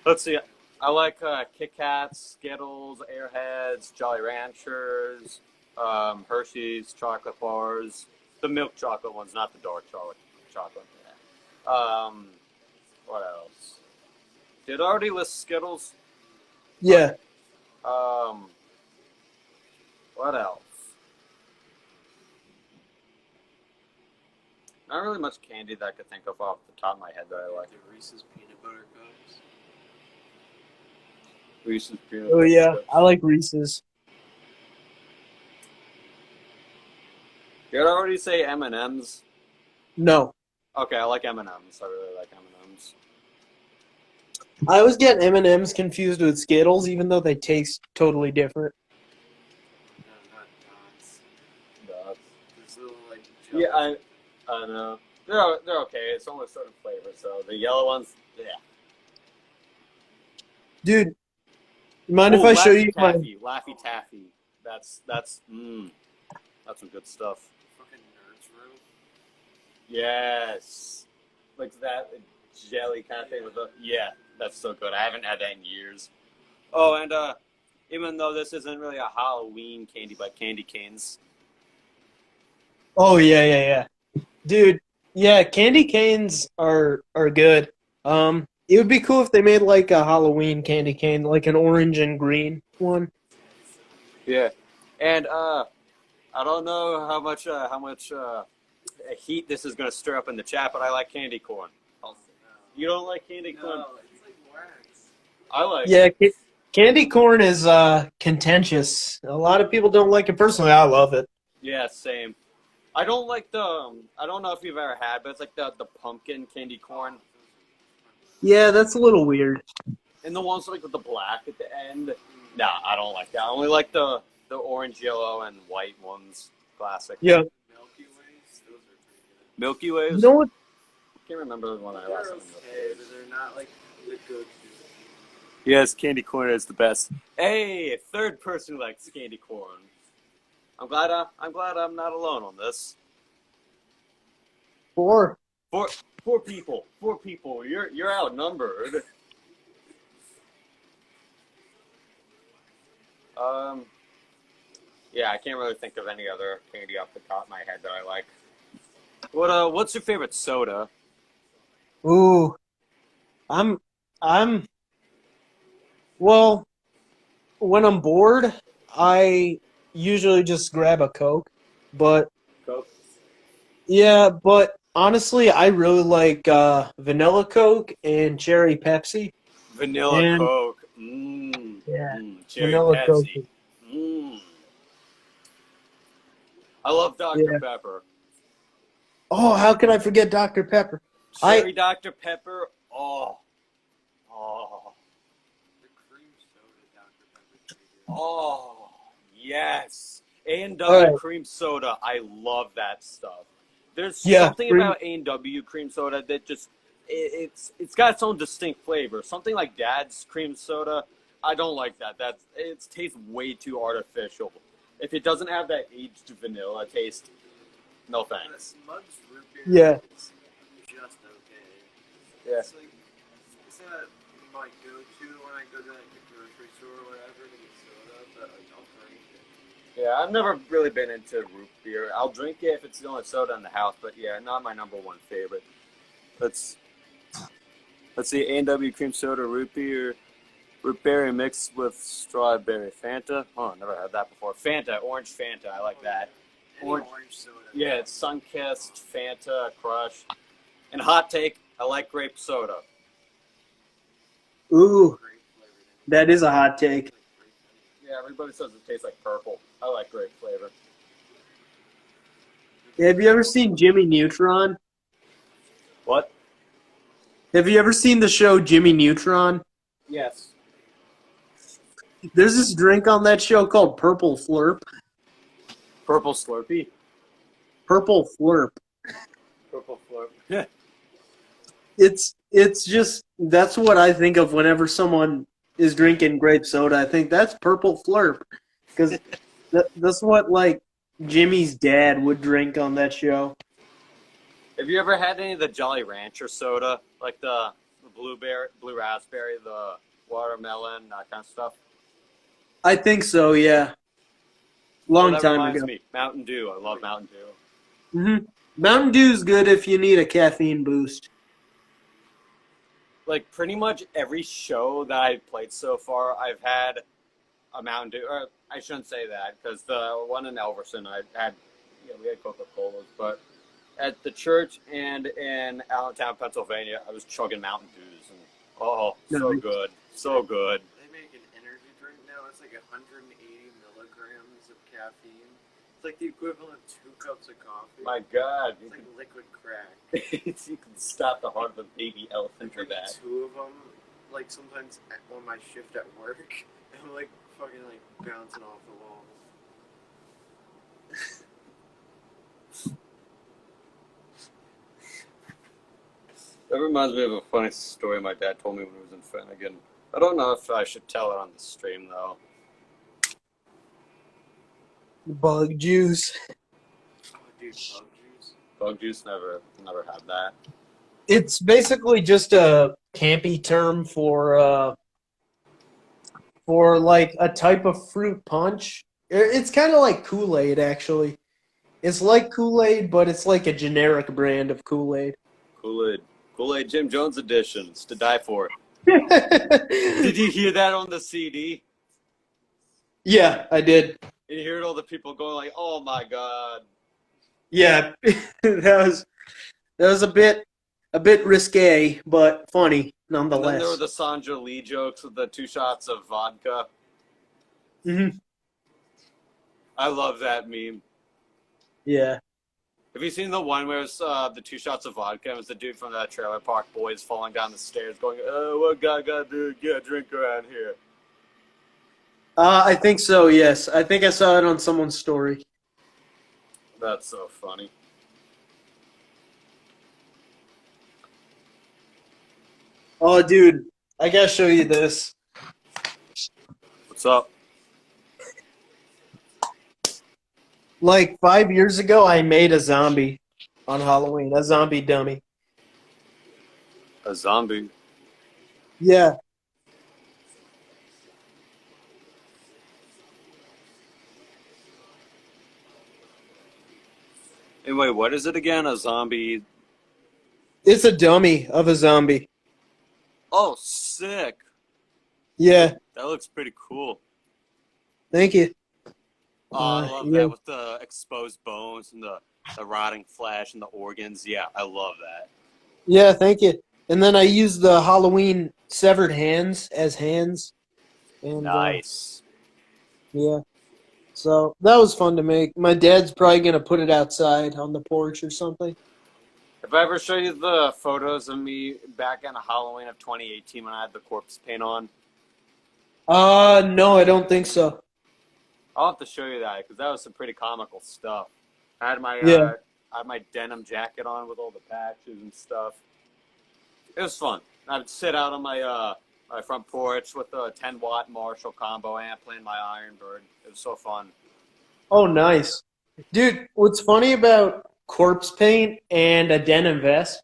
Let's see. I like Kit Kats, Skittles, Airheads, Jolly Ranchers, Hershey's chocolate bars, the milk chocolate ones, not the dark chocolate. What else? Did I already list Skittles? Yeah. What else? Not really much candy that I could think of off the top of my head that I like. The Reese's peanut butter cups. Reese's peanut Oh butter yeah, cups. I like Reese's. Did I already say M&M's? No. Okay, I like M&M's. I really like M&M's. I always get M&M's confused with Skittles, even though they taste totally different. No, not Dots. Dots. There's little like. Yeah, I know. They're okay. It's only certain flavors, so the yellow ones, yeah. Dude, you mind if I show you my... Laffy Taffy. That's some good stuff. Fucking Nerds Room. Yes. Like that jelly kind of thing with the... Yeah, that's so good. I haven't had that in years. Oh, and even though this isn't really a Halloween candy, but candy canes. Oh, yeah. Dude, yeah, candy canes are good. It would be cool if they made like a Halloween candy cane, like an orange and green one. Yeah. And I don't know how much heat this is going to stir up in the chat, but I like candy corn. You don't like candy corn? No, it's like wax. I like Yeah, candy corn is contentious. A lot of people don't like it. Personally, I love it. Yeah, same. I don't like I don't know if you've ever had, but it's like the pumpkin candy corn. Yeah, that's a little weird. And the ones like with the black at the end. Nah, I don't like that. I only like the orange, yellow, and white ones. Classic. Yeah. Milky Ways, those are pretty good. Milky Ways? You know what? I can't remember the one I They're last time. okay, but they're not like the go-to. Yes, candy corn is the best. Hey, third person who likes candy corn. I'm glad I'm not alone on this. Four. Four Four people. You're outnumbered. Yeah, I can't really think of any other candy off the top of my head that I like. What's your favorite soda? Ooh, I'm well, when I'm bored, I usually just grab a Coke. But Coke. yeah, but honestly, I really like vanilla Coke and cherry Pepsi. Vanilla And Coke. yeah, Cherry vanilla Coke. Pepsi. Mmm. I love Dr. Yeah. Pepper. Oh, how can I forget Dr. Pepper? Cherry Dr. Pepper. Oh. The cream soda Dr. Pepper. Oh. Yes. A&W All right. cream soda. I love that stuff. There's Yeah, something about A&W cream soda that just it's got its own distinct flavor. Something like Dad's cream soda, I don't like that. It tastes way too artificial. If it doesn't have that aged vanilla taste, no thanks. Mug's root beer Yeah. is just okay. Yeah. It's not my go-to when I go to like the grocery store or whatever to get soda, but like I'll drink it. Yeah, I've never really been into root beer. I'll drink it if it's the only soda in the house, but yeah, not my number one favorite. Let's see, A&W cream soda, root beer, root berry mixed with strawberry Fanta. Oh, never had that before. Fanta, orange Fanta, I like that. Orange soda. Yeah, it's sun-kissed, Fanta, Crush. And hot take, I like grape soda. Ooh, Grape flavored. that is a hot take. Yeah, everybody says it tastes like purple. I like grape flavor. Have you ever seen Jimmy Neutron? What? Have you ever seen the show Jimmy Neutron? Yes. There's this drink on that show called Purple Flurp. Purple Slurpee? Purple Flurp. Purple Flurp. It's just, that's what I think of whenever someone is drinking grape soda. I think that's Purple Flurp. Because that's what, like, Jimmy's dad would drink on that show. Have you ever had any of the Jolly Rancher soda? Like the blueberry, blue raspberry, the watermelon, that kind of stuff? I think so, yeah. Long that time reminds ago. me. Mountain Dew. I love Mountain Dew. Mm-hmm. Mountain Dew's good if you need a caffeine boost. Like pretty much every show that I've played so far, I've had a Mountain Dew. Or I shouldn't say that because the one in Elverson, we had Coca-Colas, but at the church and in Allentown, Pennsylvania, I was chugging Mountain Dews, and so good, so good. They make an energy drink now. It's like 180 milligrams of caffeine. It's like the equivalent of 2 cups of coffee. My God, It's like liquid crack. you can stop the heart of a baby elephant for that. 2 of them, like sometimes on my shift at work, I'm like fucking like bouncing off the walls. That reminds me of a funny story my dad told me when he was in Finnegan. I don't know if I should tell it on the stream though. Bug juice. Oh, dude, bug juice. Bug juice, never had that. It's basically just a campy term for like a type of fruit punch. It's kind of like Kool-Aid, actually. It's like Kool-Aid, but it's like a generic brand of Kool-Aid. Kool-Aid Jim Jones editions to die for. Did you hear that on the CD? Yeah, I did. You heard all the people going like, "Oh my God!" Yeah, that was a bit risque, but funny And then nonetheless. there were the Sandra Lee jokes with the 2 shots of vodka. Mm-hmm. I love that meme. Yeah. Have you seen the one where it's the 2 shots of vodka? It was the dude from the Trailer Park Boys falling down the stairs going, "Oh, what guy got to get a drink around here?" I think so, yes. I think I saw it on someone's story. That's so funny. Oh, dude, I gotta show you this. What's up? Like 5 years ago, I made a zombie on Halloween, a zombie dummy. A zombie. Yeah. Anyway, what is it again? A zombie? It's a dummy of a zombie. Oh, sick. Yeah. That looks pretty cool. Thank you. Oh, I love Yeah. that with the exposed bones and the rotting flesh and the organs. Yeah, I love that. Yeah, thank you. And then I used the Halloween severed hands as hands. And Nice. yeah. So that was fun to make. My dad's probably gonna put it outside on the porch or something. If I ever show you the photos of me back on Halloween of 2018 when I had the corpse paint on, No, I don't think so. I'll have to show you that because that was some pretty comical stuff. I had my Yeah. I had my denim jacket on with all the patches and stuff. It was fun. I'd sit out on my my front porch with a 10-watt Marshall combo amp playing my Ironbird. It was so fun. Oh, nice. Dude, what's funny about corpse paint and a denim vest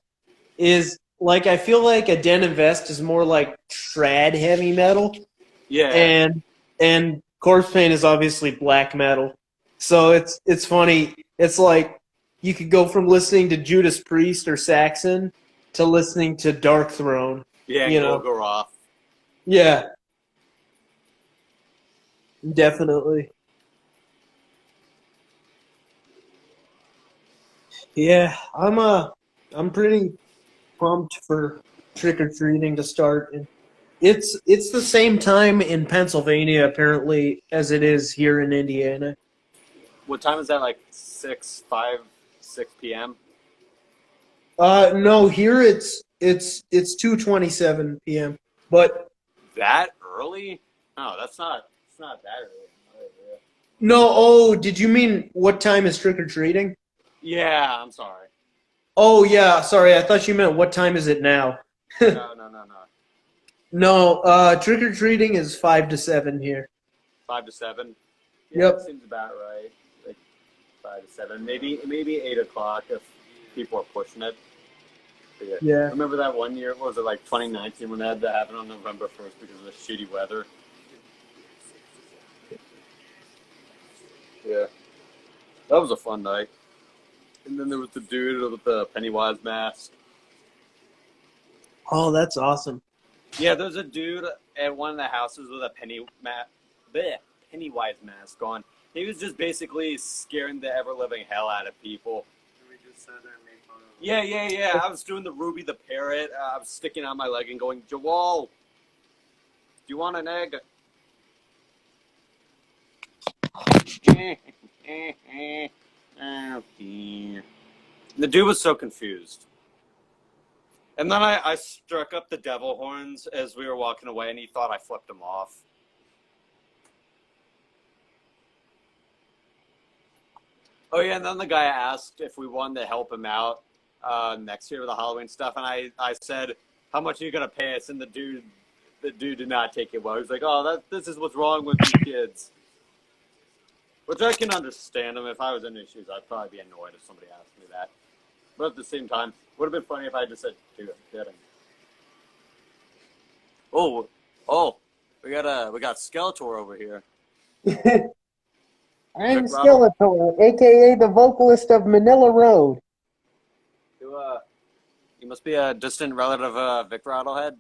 is, like, I feel like a denim vest is more like trad heavy metal, Yeah. and corpse paint is obviously black metal. So it's funny. It's like you could go from listening to Judas Priest or Saxon to listening to Dark Throne. Yeah, You know. Golgoroth. Yeah. Definitely. Yeah, I'm pretty pumped for trick or treating to start. And it's the same time in Pennsylvania apparently as it is here in Indiana. What time is that? Like 6 p.m.? No, here it's 2:27 p.m. But That early? No, it's not that early. no, oh, did you mean what time is trick or treating? Yeah, I'm sorry. Oh yeah, sorry, I thought you meant what time is it now? No. No, trick or treating is 5 to 7 here. 5 to 7? Yeah, Yep. that seems about right. Like 5 to 7. Maybe 8 o'clock if people are pushing it. But Yeah. Remember that one year, what was it, like 2019, when that had to happen on November 1st because of the shitty weather? Yeah. That was a fun night. And then there was the dude with the Pennywise mask. Oh, that's awesome. Yeah, there's a dude at one of the houses with a Pennywise mask on. He was just basically scaring the ever-living hell out of people. We just sat there and made fun of Yeah. I was doing the Ruby the Parrot. I was sticking out my leg and going, Joel, do you want an egg? The dude was so confused. And then I struck up the devil horns as we were walking away, and he thought I flipped him off. Oh, yeah, and then the guy asked if we wanted to help him out next year with the Halloween stuff, and I said, how much are you going to pay us? And the dude did not take it well. He was like, oh, this is what's wrong with you kids. Which I can understand him. If I was in issues, I'd probably be annoyed if somebody asked me that. But at the same time, it would have been funny if I just said, dude, I'm kidding. Oh, we got Skeletor over here. I'm Skeletor, a.k.a. the vocalist of Manila Road. You must be a distant relative of Vic Rattlehead.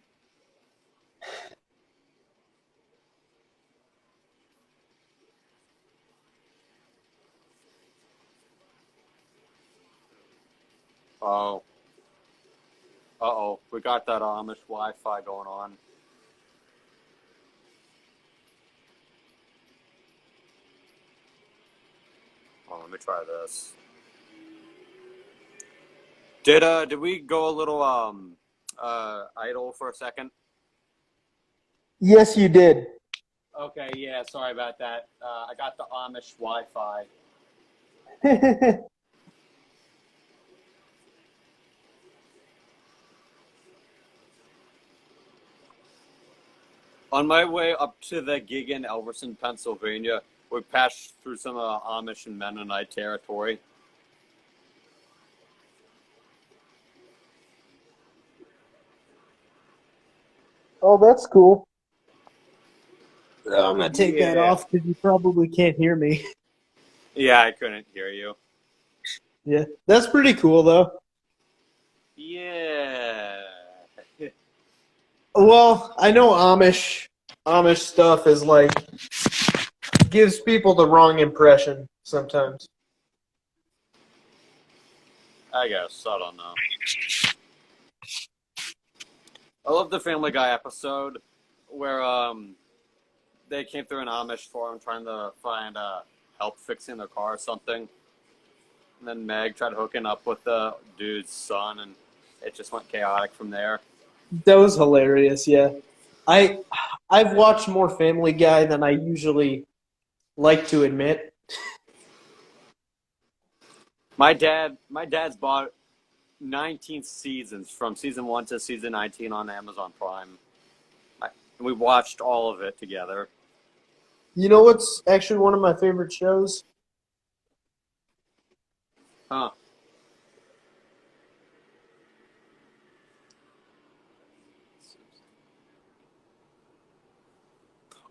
Oh. Uh-oh. We got that Amish Wi-Fi going on. Oh, let me try this. Did we go a little idle for a second? Yes, you did. Okay, yeah, sorry about that. I got the Amish Wi-Fi. On my way up to the gig in Elverson, Pennsylvania, we passed through some Amish and Mennonite territory. Oh, that's cool. I'm gonna take that Yeah. off because you probably can't hear me. Yeah, I couldn't hear you. Yeah, that's pretty cool though. Yeah. Well, I know Amish stuff is like gives people the wrong impression sometimes. I guess. I don't know. I love the Family Guy episode where they came through an Amish farm trying to find help fixing their car or something. And then Meg tried hooking up with the dude's son, and it just went chaotic from there. That was hilarious, yeah. I've watched more Family Guy than I usually like to admit. My dad's bought 19 seasons from season 1 to season 19 on Amazon Prime. We watched all of it together. You know what's actually one of my favorite shows? Huh.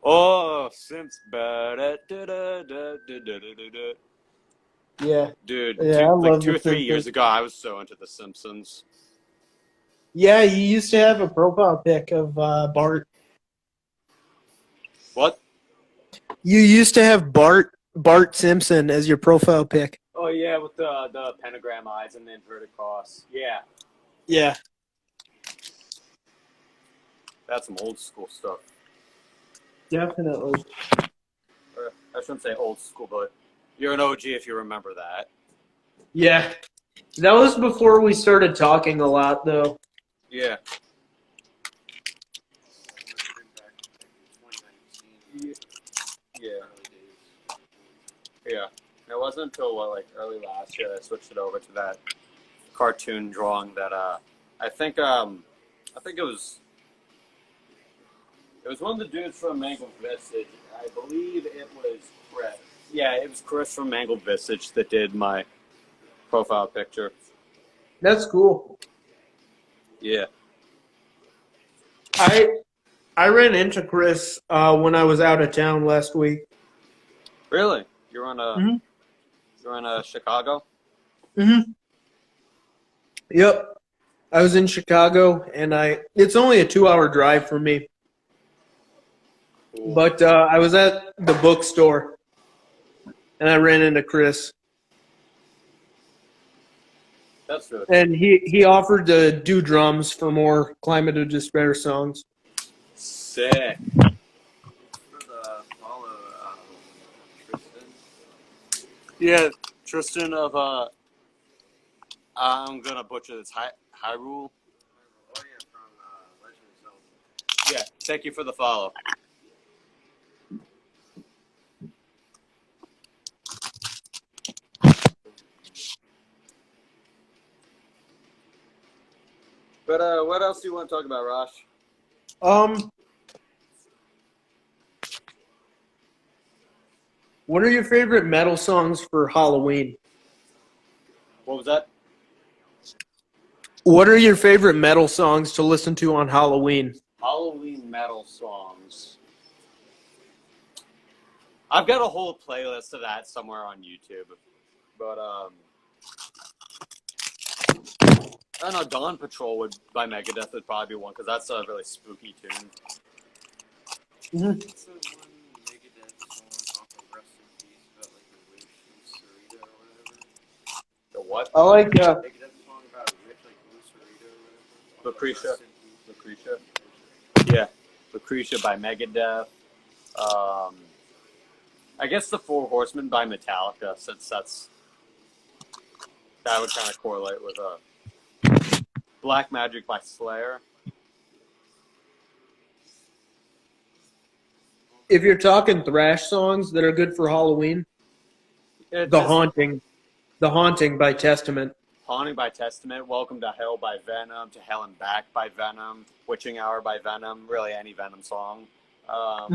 Oh, Simps. Yeah. Dude, Yeah, I love 2 or The 3 years Simpsons. ago, I was so into The Simpsons. Yeah, you used to have a profile pic of Bart. What? You used to have Bart Simpson as your profile pic. Oh, yeah, with the pentagram eyes and the inverted cross. Yeah, Yeah. that's some old school stuff. Definitely. Or, I shouldn't say old school, but you're an OG if you remember that. Yeah. That was before we started talking a lot, though. Yeah. Yeah. Yeah. It wasn't until early last year that I switched it over to that cartoon drawing that I think it was one of the dudes from Mangled Visage. I believe it was Chris. Yeah, it was Chris from Mangled Visage that did my profile picture. That's cool. Yeah. I ran into Chris when I was out of town last week. Really? You're on Chicago? Mm-hmm. Yep. I was in Chicago, and it's only a 2-hour drive for me. Cool. But I was at the bookstore, and I ran into Chris. That's good. And he offered to do drums for more Climate of Despair songs. Sick. For the follow, Tristan. Yeah, Tristan of I'm gonna butcher this Hyrule. Oh yeah, from Legend of Zelda. Yeah, thank you for the follow. But what else do you want to talk about, Rosh? What are your favorite metal songs for Halloween? What was that? What are your favorite metal songs to listen to on Halloween? Halloween metal songs. I've got a whole playlist of that somewhere on YouTube. But I don't know, Dawn Patrol by Megadeth would probably be one, because that's a really spooky tune. Mm-hmm. What's the one Megadeth song off of Rest in Peace about like a witch in Sarita or whatever? The what? I like Megadeth song about a witch like Sarita or whatever. Lucretia. Rest in Peace. Lucretia. Yeah. Lucretia by Megadeth. I guess the Four Horsemen by Metallica, since that would kind of correlate with Black Magic by Slayer. if you're talking thrash songs that are good for Halloween, The Haunting by Testament. Haunting by Testament, Welcome to Hell by Venom, To Hell and Back by Venom, Witching Hour by Venom, really any Venom song. What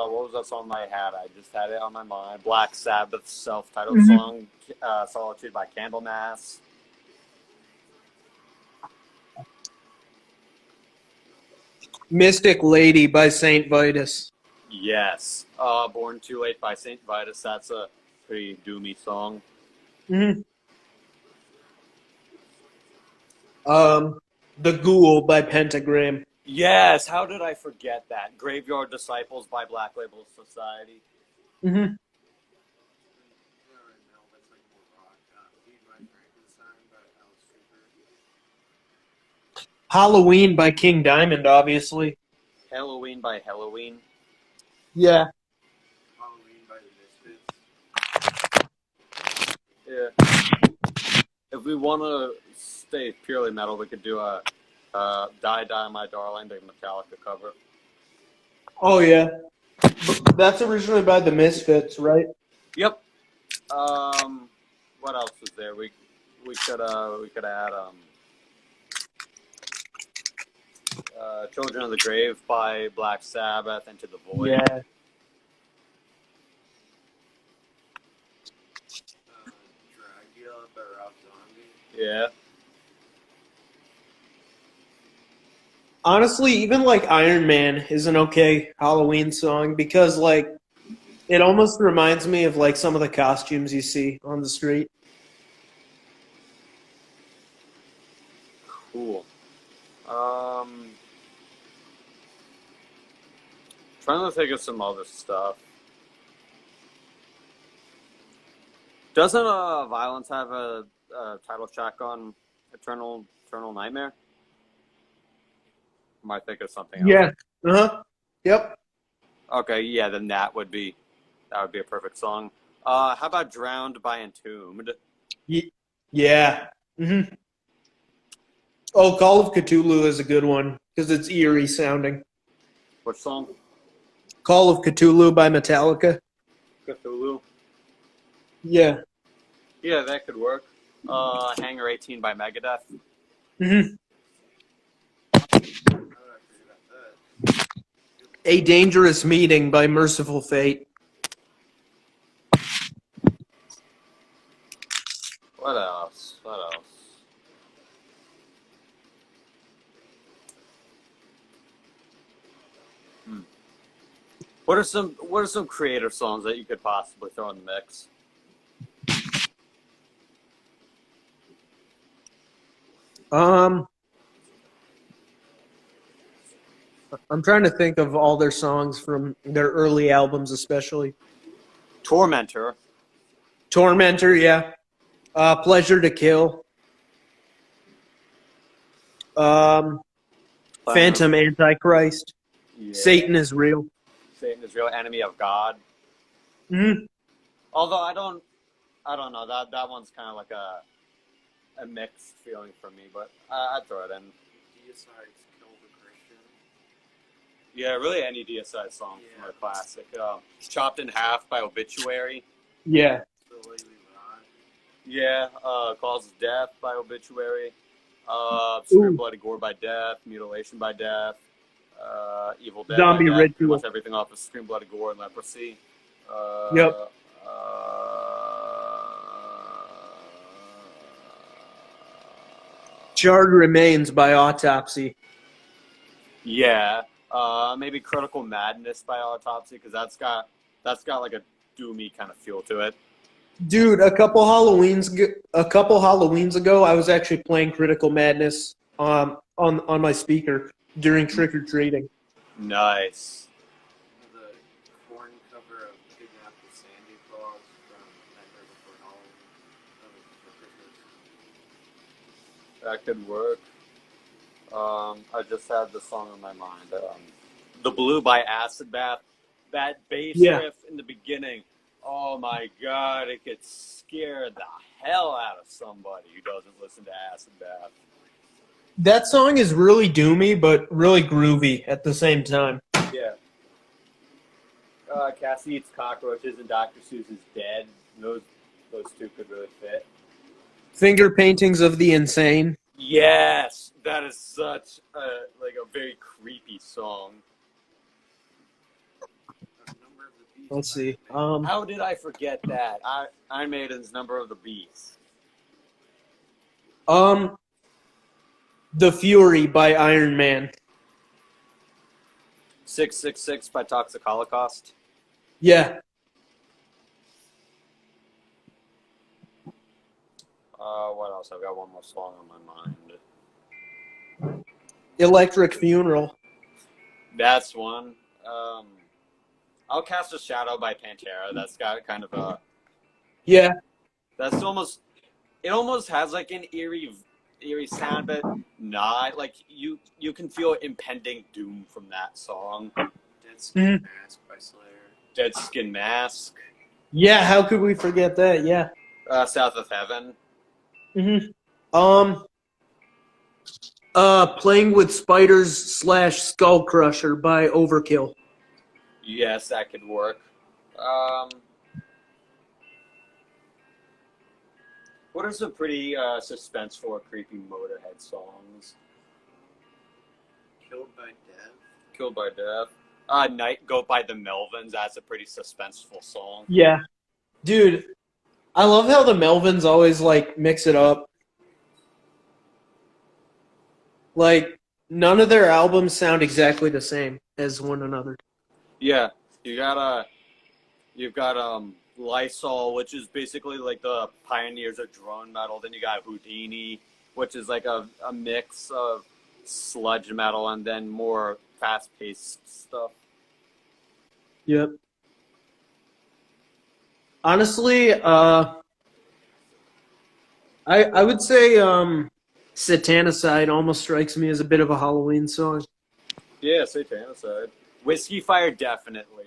was that song I had? I just had it on my mind. Black Sabbath's self-titled song, Solitude by Candlemass. Mystic Lady by Saint Vitus. Yes. Born Too Late by Saint Vitus. That's a pretty doomy song. Mm-hmm. The Ghoul by Pentagram. Yes. How did I forget that? Graveyard Disciples by Black Label Society. Mm-hmm. Halloween by King Diamond, obviously. Halloween by Halloween. Yeah. Halloween by the Misfits. Yeah. If we want to stay purely metal, we could do a Die Die My Darling, the Metallica cover. Oh, yeah. That's originally by the Misfits, right? Yep. What else was there? We could add Children of the Grave by Black Sabbath, Into the Void. Yeah. Dragula by Rob Zombie. Yeah. Honestly, even like Iron Man is an okay Halloween song because like it almost reminds me of like some of the costumes you see on the street. Cool. Trying to think of some other stuff. Doesn't Violence have a title track on Eternal Nightmare? I might think of something else. Yeah. Uh-huh. Yep. Okay, yeah, then that would be a perfect song. How about Drowned by Entombed? Yeah. Mm-hmm. Oh, Call of Cthulhu is a good one because it's eerie sounding. Which song? Call of Cthulhu by Metallica. Cthulhu. Yeah. Yeah, that could work. Hangar 18 by Megadeth. Mm-hmm. A Dangerous Meeting by Merciful Fate. What else? What are some creative songs that you could possibly throw in the mix? I'm trying to think of all their songs from their early albums, especially. Tormentor, yeah. Pleasure to Kill. Phantom Antichrist. yeah. Satan is Real. Satan is Real, Enemy of God. Mm-hmm. Although I don't know, that one's kind of like a mixed feeling for me, but I'd throw it in. Deicide's Kill the Christian. Yeah, really any DSI song from a classic. Chopped in Half by Obituary. Yeah. The Lady Rod. Yeah, Cause of Death by Obituary. Scream Bloody Gore by Death. Mutilation by Death. Evil Dead Zombie by Death. Ritual. Pretty much everything off of Scream Bloody Gore and Leprosy. Yep. Charred Remains by Autopsy. Yeah. Maybe Critical Madness by Autopsy, because that's got like a doomy kind of feel to it. Dude, a couple Halloweens ago, I was actually playing Critical Madness on my speaker during trick or treating. Nice. The Korn cover of Kidnap the Sandy Claus from Nightmare Before Halloween. That could work. I just had the song in my mind. The Blue by Acid Bath. That bass riff in the beginning. Oh my god, it could scare the hell out of somebody who doesn't listen to Acid Bath. That song is really doomy, but really groovy at the same time. Yeah. Cassie Eats Cockroaches and Dr. Seuss is Dead. Those two could really fit. Finger Paintings of the Insane. Yes, that is such a very creepy song. Let's see. How did I forget that? Iron Maiden's Number of the Beast. The Fury by Iron Man. 666 by Toxic Holocaust. Yeah. What else? I've got one more song on my mind. Electric Funeral. That's one. I'll Cast a Shadow by Pantera. That's got kind of a... Yeah. That's almost... It almost has like an eerie sound, but not. Like, you can feel impending doom from that song. Dead Skin Mask by Slayer. Dead Skin Mask. Yeah, how could we forget that? Yeah. South of Heaven. Playing with Spiders / Skull Crusher by Overkill. Yes, that could work. What are some pretty suspenseful, creepy Motorhead songs? Killed by Death. Killed by Death. Night Goat by the Melvins. That's a pretty suspenseful song. Yeah. Dude, I love how the Melvins always, like, mix it up. Like, none of their albums sound exactly the same as one another. Yeah. You've got Lysol, which is basically like the pioneers of drone metal. Then you got Houdini, which is like a mix of sludge metal and then more fast-paced stuff. Yep. Honestly, I would say Satanicide almost strikes me as a bit of a Halloween song. Yeah, Satanicide. Whisky Fire, definitely.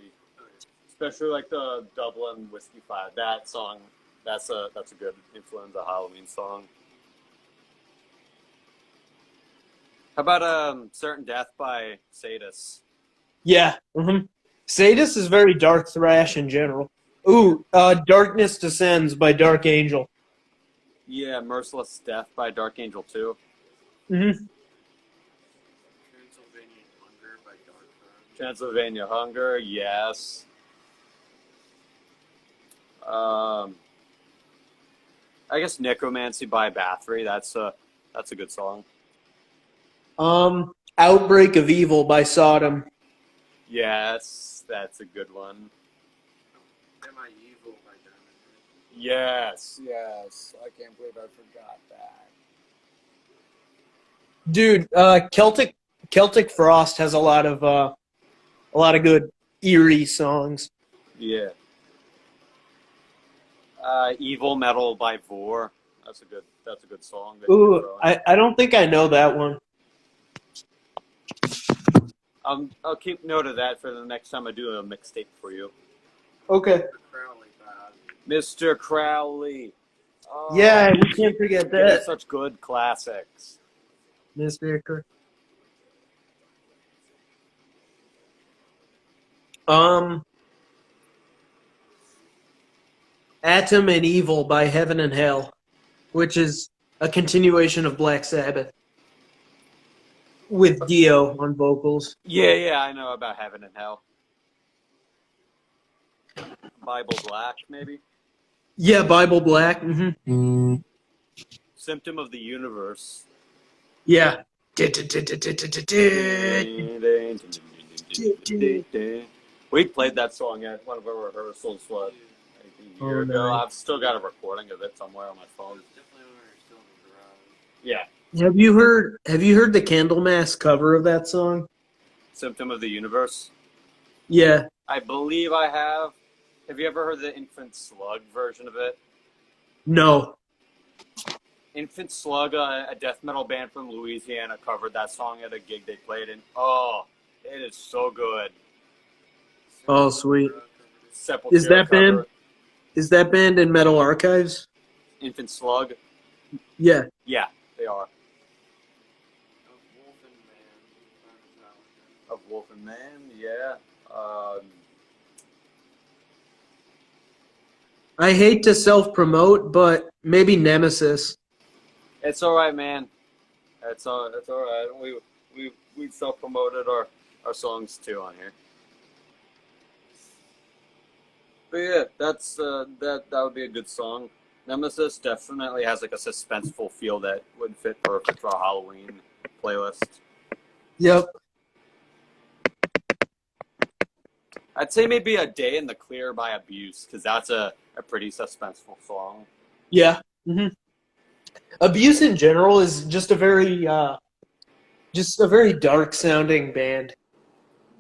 Especially like the Dublin Whisky Fire. That song, that's a good Influenza Halloween song. How about Certain Death by Sadus? Yeah. Sadus is very dark thrash in general. Ooh, Darkness Descends by Dark Angel. Yeah, Merciless Death by Dark Angel 2. Transylvania Hunger by Dark Throne. Transylvania Hunger, yes. I guess Necromancy by Bathory. That's a good song. Outbreak of Evil by Sodom. Yes, that's a good one. Am I Evil by Diamond Head. Yes. I can't believe I forgot that. Dude, Celtic Frost has a lot of good eerie songs. Yeah. Evil Metal by Vor. That's a good song. Ooh, I don't think I know that one. I'll keep note of that for the next time I do a mixtape for you. Okay. Crowley bad. Mr. Crowley. Oh, Yeah, we can't forget give us that. such good classics. Mr. Atom and Evil by Heaven and Hell, which is a continuation of Black Sabbath with Dio on vocals. Yeah, I know about Heaven and Hell. Bible Black, maybe? Yeah, Bible Black. Symptom of the Universe. Yeah. We played that song at one of our rehearsals, what, a year ago. Nice. I've still got a recording of it somewhere on my phone. Definitely when we were still in the garage. Yeah. Have you heard the Candlemass cover of that song? Symptom of the Universe. Yeah. I believe I have. Have you ever heard the Infant Slug version of it? No. Infant Slug, a death metal band from Louisiana, covered that song at a gig they played in. Oh, it is so good. Oh, sweet. Sepultura Is that cover. band? Is that band in Metal Archives? Infant Slug? Yeah. Yeah, they are. Of Wolf and Man. Of Wolf and Man, yeah. I hate to self-promote, but maybe Nemesis. It's all right, man. It's all right. We self-promoted our songs too on here. But yeah, that's that would be a good song. Nemesis definitely has like a suspenseful feel that would fit perfect for a Halloween playlist. Yep. I'd say maybe A Day in the Clear by Abuse, because that's a pretty suspenseful song. Yeah. Mm-hmm. Abuse in general is just a very dark sounding band.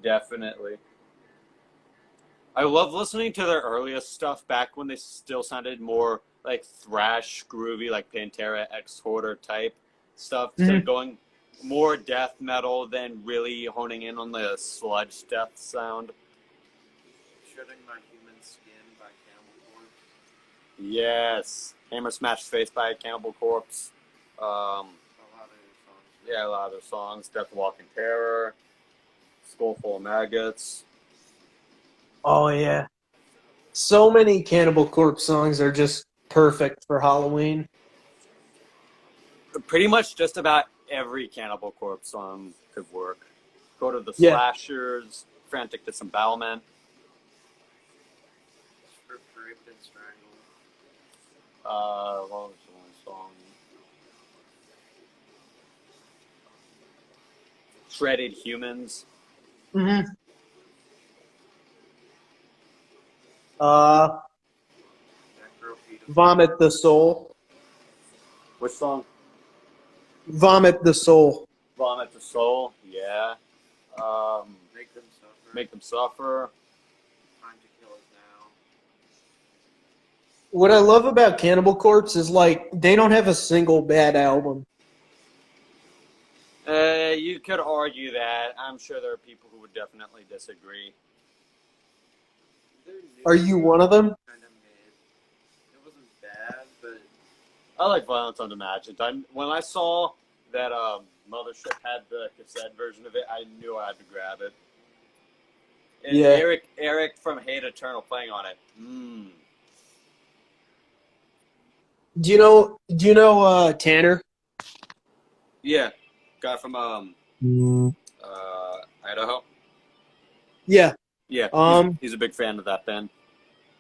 Definitely. I love listening to their earliest stuff back when they still sounded more like thrash, groovy, like Pantera, Ex-Hoarder type stuff. So going more death metal than really honing in on the sludge death sound. Shedding My Human Skin by Cannibal Corpse. Yes. Hammer Smash Face by Cannibal Corpse. A lot of songs. Yeah, a lot of songs. Death Walking Terror. Skull Full of Maggots. Oh yeah. So many Cannibal Corpse songs are just perfect for Halloween. Pretty much just about every Cannibal Corpse song could work. Go to the Yeah. Slashers, Frantic Disembowelment. Raped and Strangled. What was the one song? Shredded Humans. Mm-hmm. Vomit the Soul. Which song? Vomit the Soul. Vomit the Soul. Yeah. Make Them Suffer. Make Them Suffer. Time to Kill Us Now. What I love about Cannibal Corpse is like they don't have a single bad album. You could argue that. I'm sure there are people who would definitely disagree. Are you one of them? Kind of mid. It wasn't bad, but I like Violence Unimagined. When I saw that Mothership had the cassette version of it, I knew I had to grab it. And Yeah. Eric from Hate Eternal playing on it. Do you know Tanner? Yeah, guy from Idaho. Yeah. Yeah, he's a big fan of that band.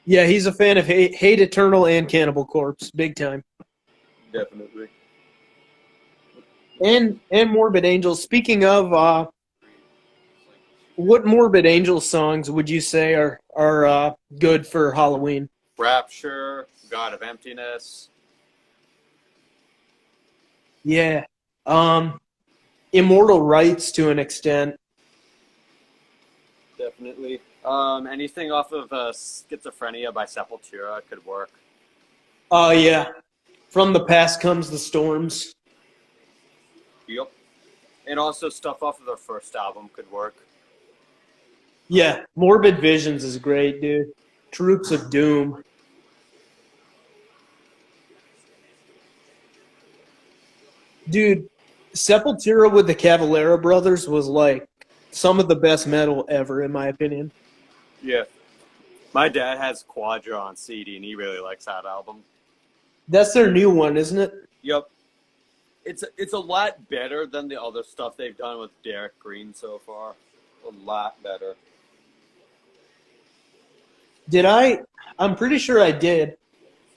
Yeah, he's a fan of Hate Eternal and Cannibal Corpse, big time. Definitely. And Morbid Angel. Speaking of, what Morbid Angel songs would you say are good for Halloween? Rapture, God of Emptiness. Yeah. Immortal Rights to an extent. Definitely. Anything off of Schizophrenia by Sepultura could work. Oh, yeah. From the Past Comes the Storms. Yep. And also stuff off of their first album could work. Yeah, Morbid Visions is great, dude. Troops of Doom. Dude, Sepultura with the Cavalera Brothers was like some of the best metal ever, in my opinion. Yeah. My dad has Quadra on CD, and he really likes that album. That's their new one, isn't it? Yep. It's a lot better than the other stuff they've done with Derek Green so far. A lot better. Did I? I'm pretty sure I did.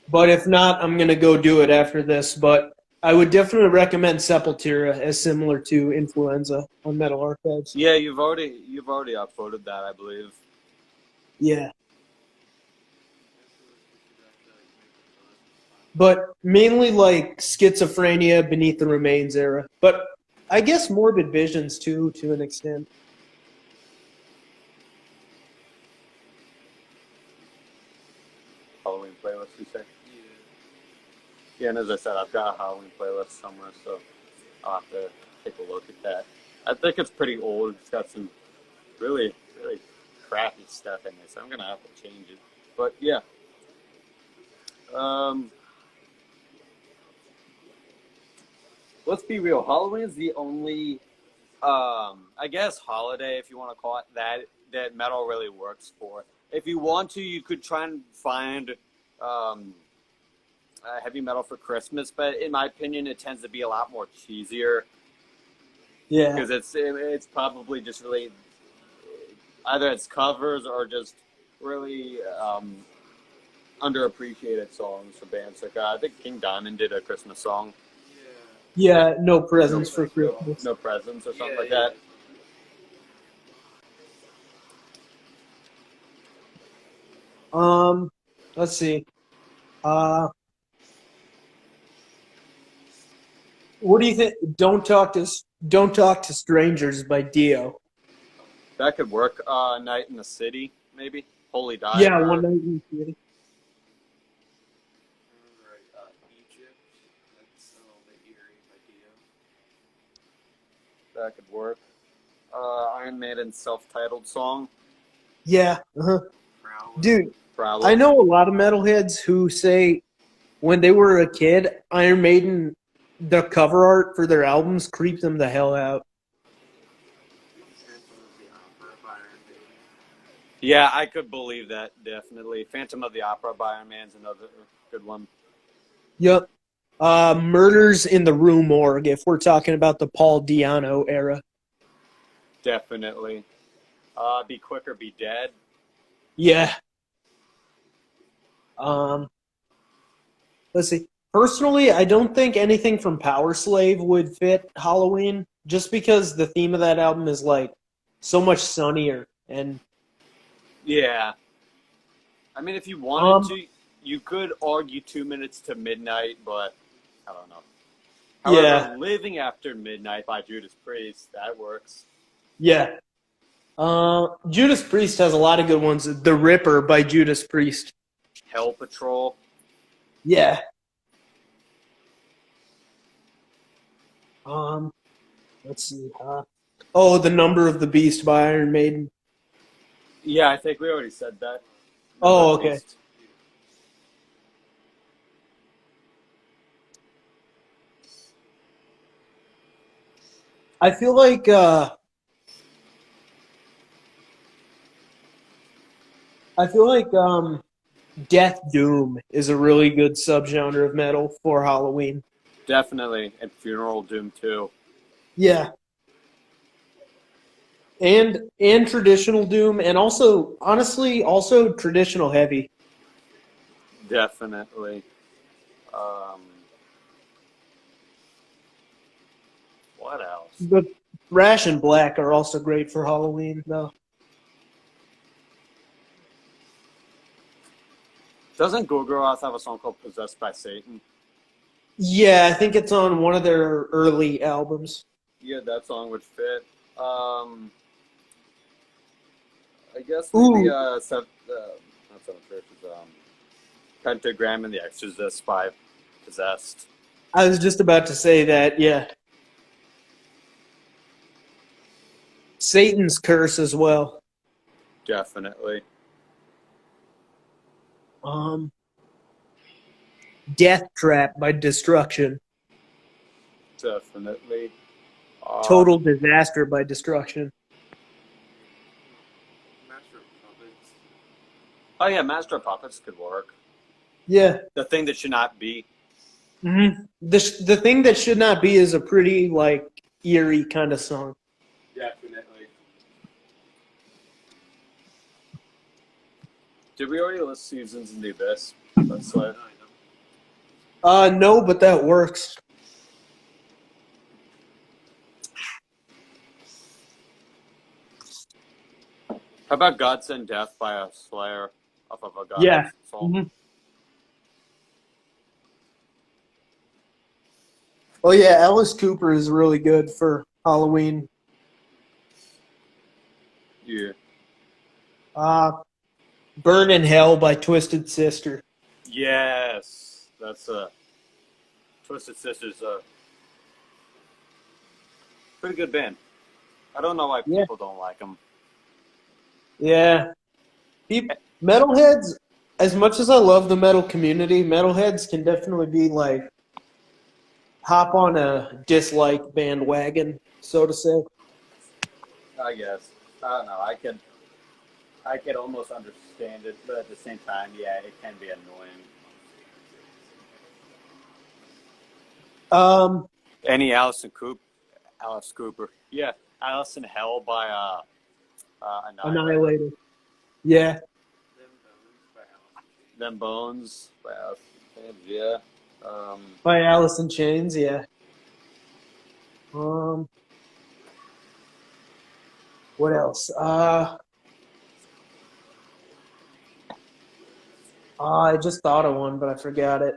But if not, I'm going to go do it after this. But I would definitely recommend Sepultura as similar to Influenza on Metal Archives. Yeah, you've already upvoted that, I believe. Yeah. But mainly like Schizophrenia, Beneath the Remains era. But I guess Morbid Visions too, to an extent. Halloween playlist, you say? Yeah, and as I said, I've got a Halloween playlist somewhere, so I'll have to take a look at that. I think it's pretty old. It's got some really, really crappy stuff in it, so I'm going to have to change it. But, yeah. Let's be real. Halloween is the only, I guess, holiday, if you want to call it that metal really works for. If you want to, you could try and find heavy metal for Christmas, but in my opinion, it tends to be a lot more cheesier. Yeah. Because it's probably just really, either it's covers or just really underappreciated songs for bands. Like I think King Diamond did a Christmas song. Yeah, No Presents for Christmas. No Presents or something like that. Let's see. Uh, what do you think? Don't talk to strangers by Dio. That could work. Night in the City, maybe. Holy Yeah, Diver. One Night in the City. Egypt. That's a little bit eerie by Dio. That could work. Iron Maiden's self-titled song. Yeah, dude. Probably. I know a lot of metalheads who say when they were a kid, Iron Maiden, the cover art for their albums creeped them the hell out. Yeah, I could believe that, definitely. Phantom of the Opera by Iron Man's another good one. Yep. Murders in the Rue Morgue, if we're talking about the Paul Diano era. Definitely. Be Quick or Be Dead. Yeah. Let's see. Personally, I don't think anything from Power Slave would fit Halloween, just because the theme of that album is like so much sunnier. And Yeah. I mean, if you wanted to, you could argue 2 Minutes to Midnight, but I don't know. However, yeah, Living After Midnight by Judas Priest, that works. yeah. Judas Priest has a lot of good ones. The Ripper by Judas Priest. Hell Patrol. Yeah. Let's see. The Number of the Beast by Iron Maiden. Yeah, I think we already said that. Oh, okay. Beast. I feel like Death Doom is a really good subgenre of metal for Halloween. Definitely. And Funeral Doom, too. Yeah. And traditional doom, and also, honestly, also traditional heavy. Definitely. What else? The Thrash and Black are also great for Halloween, though. Doesn't Gorgoroth have a song called Possessed by Satan? Yeah, I think it's on one of their early albums. Yeah, that song would fit. I guess maybe not Seven Churches, Pentagram and the Exorcist by Possessed. I was just about to say that, yeah. Satan's Curse as well. Definitely. Death Trap by Destruction. Definitely. Total Disaster by Destruction. Master of Puppets. Oh yeah, Master of Puppets could work. Yeah. The Thing That Should Not Be. Mm-hmm. The Thing That Should Not Be is a pretty, like, eerie kind of song. Definitely. Did we already list Seasons in the Abyss? That's like... No, but that works. How about God Send Death by a Slayer off of a God song? Mm-hmm. Oh yeah, Alice Cooper is really good for Halloween. Yeah. Burn in Hell by Twisted Sister. Yes. That's Twisted Sister's a pretty good band. I don't know why people don't like them. Yeah. Metalheads, as much as I love the metal community, metalheads can definitely be like hop on a dislike bandwagon, so to say. I guess. I don't know. I could almost understand it, but at the same time, yeah, it can be annoying. Any Alice Cooper. Yeah, Alice in Hell by Annihilator. Yeah. Them Bones by Alice in Chains, yeah. By Alice in Chains, yeah. What else? I just thought of one, but I forgot it.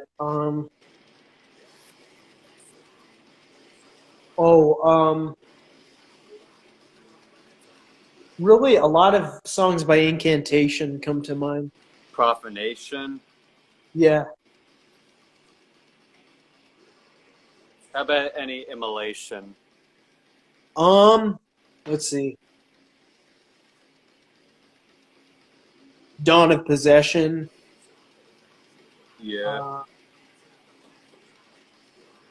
Really, a lot of songs by Incantation come to mind. Profanation. Yeah. How about any immolation? Let's see. Dawn of Possession. Yeah.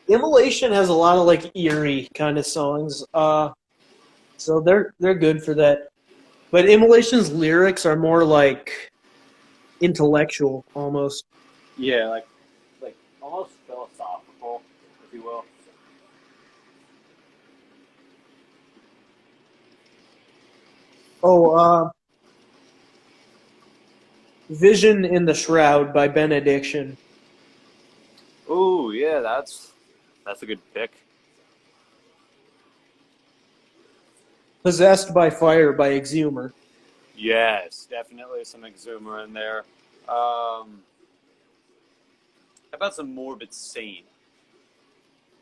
Immolation has a lot of like eerie kind of songs. So they're good for that. But Immolation's lyrics are more like intellectual almost. Yeah, like almost philosophical, if you will. Vision in the Shroud by Benediction. Ooh, yeah, that's a good pick. Possessed by Fire by Exhumer. Yes, definitely some Exhumer in there. How about some Morbid Saint?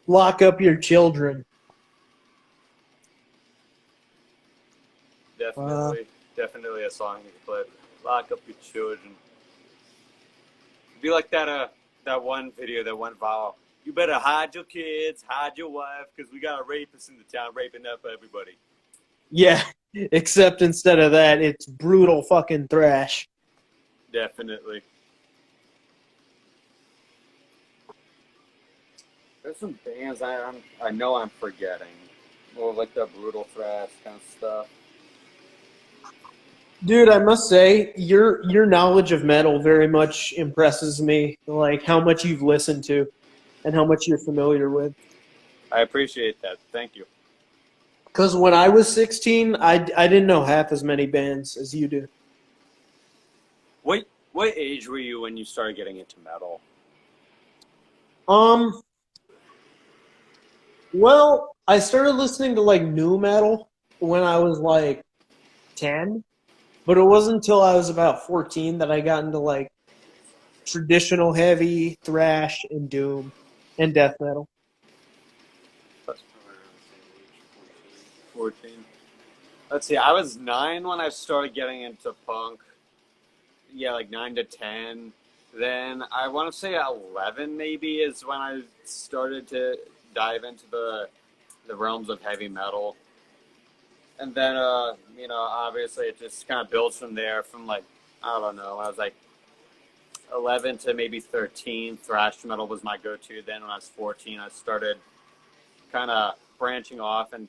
Lock Up Your Children. Definitely a song you can play. Lock up your children. It'd be like that one video that went viral. You better hide your kids, hide your wife, because we got a rapist in the town raping up everybody. Yeah, except instead of that, it's brutal fucking thrash. Definitely. There's some bands I know I'm forgetting. More like the brutal thrash kind of stuff. Dude, I must say, your knowledge of metal very much impresses me. Like how much you've listened to, and how much you're familiar with. I appreciate that. Thank you. Because when I was 16, I didn't know half as many bands as you do. What age were you when you started getting into metal? Well, I started listening to like nu metal when I was like 10, but it wasn't until I was about 14 that I got into like traditional heavy, thrash, and doom, and death metal. 14. Let's see, I was 9 when I started getting into punk. Yeah, like 9 to 10. Then I want to say 11 maybe is when I started to dive into the realms of heavy metal. And then, obviously it just kind of builds from there from like, I don't know, when I was like 11 to maybe 13, thrash metal was my go-to. Then when I was 14, I started kind of branching off and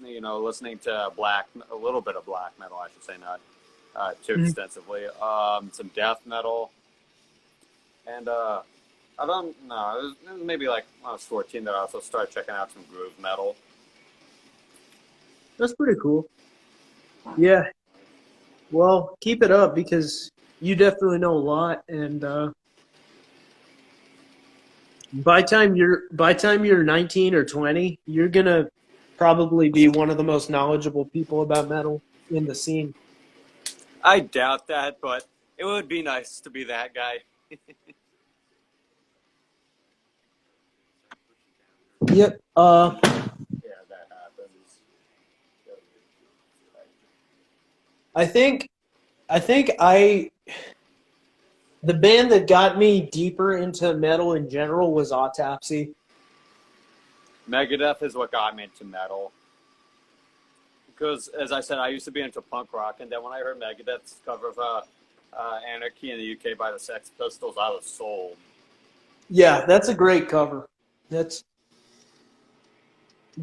listening to a little bit of black metal, I should say, not too extensively. Some death metal, and I don't know. It was maybe like when I was 14 that I also started checking out some groove metal. That's pretty cool. Yeah. Well, keep it up because you definitely know a lot, and by time you're 19 or 20, you're gonna probably be one of the most knowledgeable people about metal in the scene. I doubt that, but it would be nice to be that guy. Yep. Yeah, that happens. I think the band that got me deeper into metal in general was Autopsy. Megadeth is what got me into metal. Because, as I said, I used to be into punk rock, and then when I heard Megadeth's cover of Anarchy in the UK by the Sex Pistols, I was sold. Yeah, that's a great cover.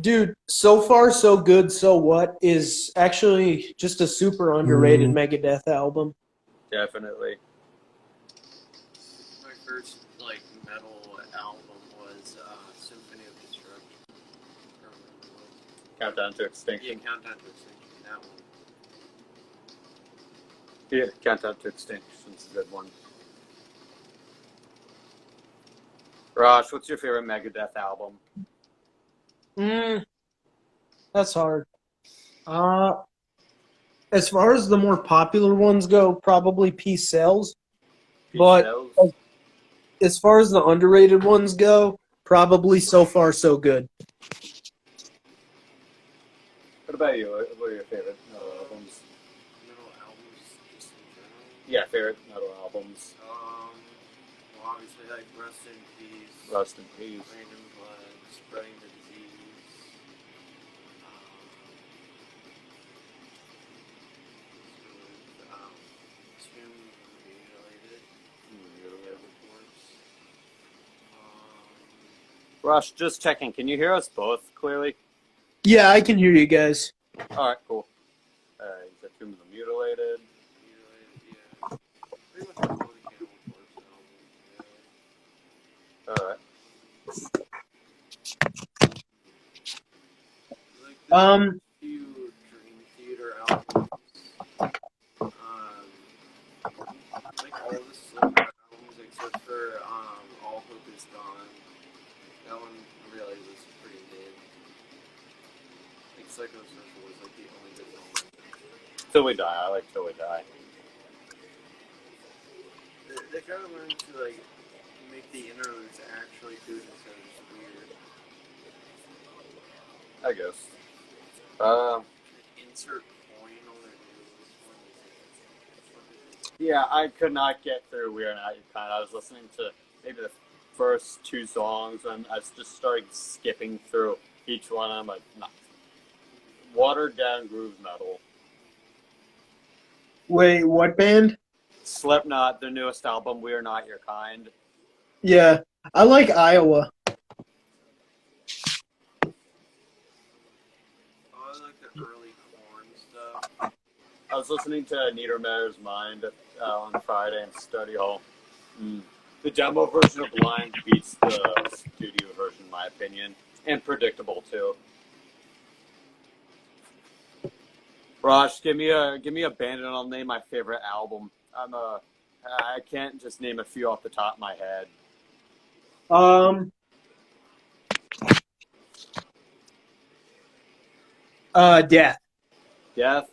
Dude, So Far So Good So What is actually just a super underrated Megadeth album. Definitely. My first metal album was Symphony of Destruction. Countdown to Extinction. Yeah, Countdown to Extinction. That one. Yeah, Countdown to Extinction is a good one. Rosh, what's your favorite Megadeth album? That's hard. As far as the more popular ones go, probably Peace Sells. But Sales. as far as the underrated ones go, probably So Far So Good. What about you? What are your favorite metal albums? Metal albums, just in general. Yeah, favorite metal albums. Well, obviously, like Rust in Peace, Rust in Peace. Random Blood, Spreading the Disease. Tomb Mutilated. Mutilated, of course. Rosh, just checking. Can you hear us both clearly? Yeah, I can hear you guys. All right, cool. You said Tomb of the Mutilated. Yeah. Pretty much all the Cannibal Corpse albums. All right. Like the few Dream Theater albums. Like all the Slipknot albums except for All Hope Is Gone. That one really was pretty mid. Like Psychosocial was like the only good song. Till We Die. I like Till We Die. They gotta learn to like make the interludes actually good instead of just weird. I guess. Insert coin on their news. Yeah, I could not get through We're Not Your Kind. I was listening to maybe the first two songs, and I just started skipping through each one. I'm like, nah. Watered down groove metal. Wait, what band? Slipknot, their newest album, We Are Not Your Kind. Yeah, I like Iowa. I like the early Korn stuff. I was listening to Niedermayer's Mind on Friday in study hall. The demo version of Blind beats the studio version, in my opinion, and predictable too. Rosh, give me a band and I'll name my favorite album. I can't just name a few off the top of my head. Death. Death.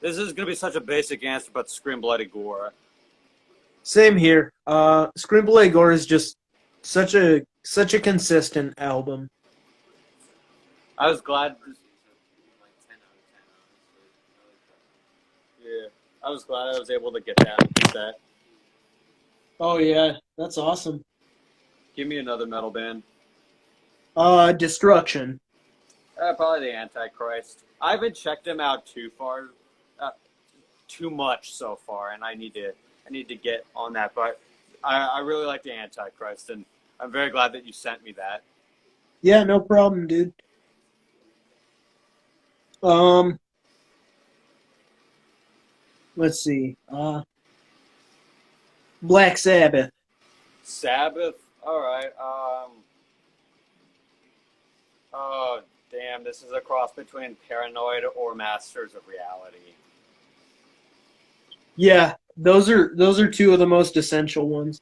This is gonna be such a basic answer, but Scream Bloody Gore. Same here. Scream Bloody Gore is just such a consistent album. I was glad. Like 10 out of 10, honestly. Yeah, I was glad I was able to get that set. Oh yeah, that's awesome. Give me another metal band. Destruction. Probably the Antichrist. I haven't checked them out too much so far, and I need to get on that. But I really like the Antichrist, and I'm very glad that you sent me that. Yeah, no problem, dude. Let's see. Black Sabbath. Sabbath. All right. Oh damn! This is a cross between Paranoid or Masters of Reality. Yeah, those are two of the most essential ones.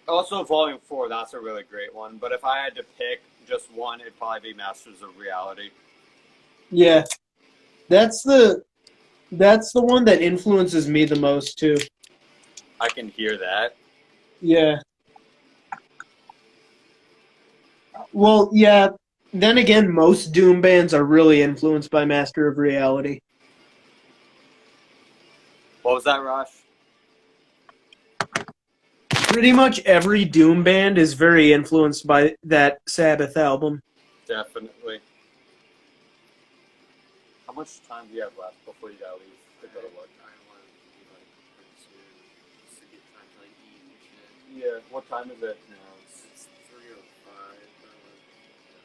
Also, Volume 4. That's a really great one. But if I had to pick just one, it'd probably be Masters of Reality. Yeah, that's the one that influences me the most too. I can hear that. Yeah. Well, yeah. Then again, most Doom bands are really influenced by Master of Reality. What was that, Rosh? Pretty much every Doom band is very influenced by that Sabbath album. Definitely. How much time do you have left before you gotta leave to go to work? I want to be like pretty soon, just to get time to like eat and shit. Yeah. What time is it now? It's 3:05.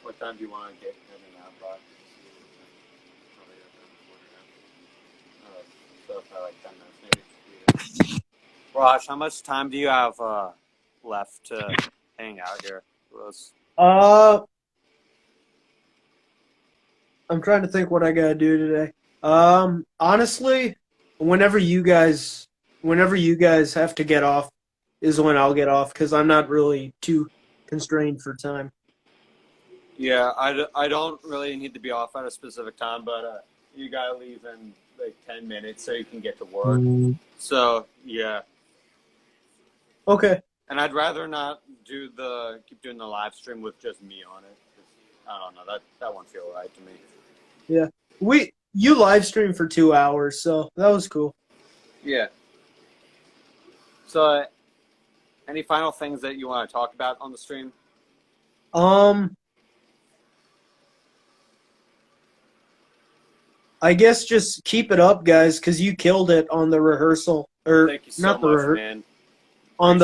What time do you want to get in and out by? Probably got time before that. So probably like 10 minutes maybe. Yeah. Rosh, how much time do you have left to hang out here with us? I'm trying to think what I gotta do today. Honestly, whenever you guys have to get off is when I'll get off, because I'm not really too constrained for time. Yeah, I don't really need to be off at a specific time, but you gotta leave in like 10 minutes so you can get to work. So, yeah. Okay. And I'd rather not keep doing the live stream with just me on it. I don't know, that won't feel right to me. Yeah. You live streamed for 2 hours, so that was cool. Yeah. So, any final things that you want to talk about on the stream? I guess just keep it up, guys, because you killed it on the rehearsal, or Thank you so not the much, rehearsal, man. on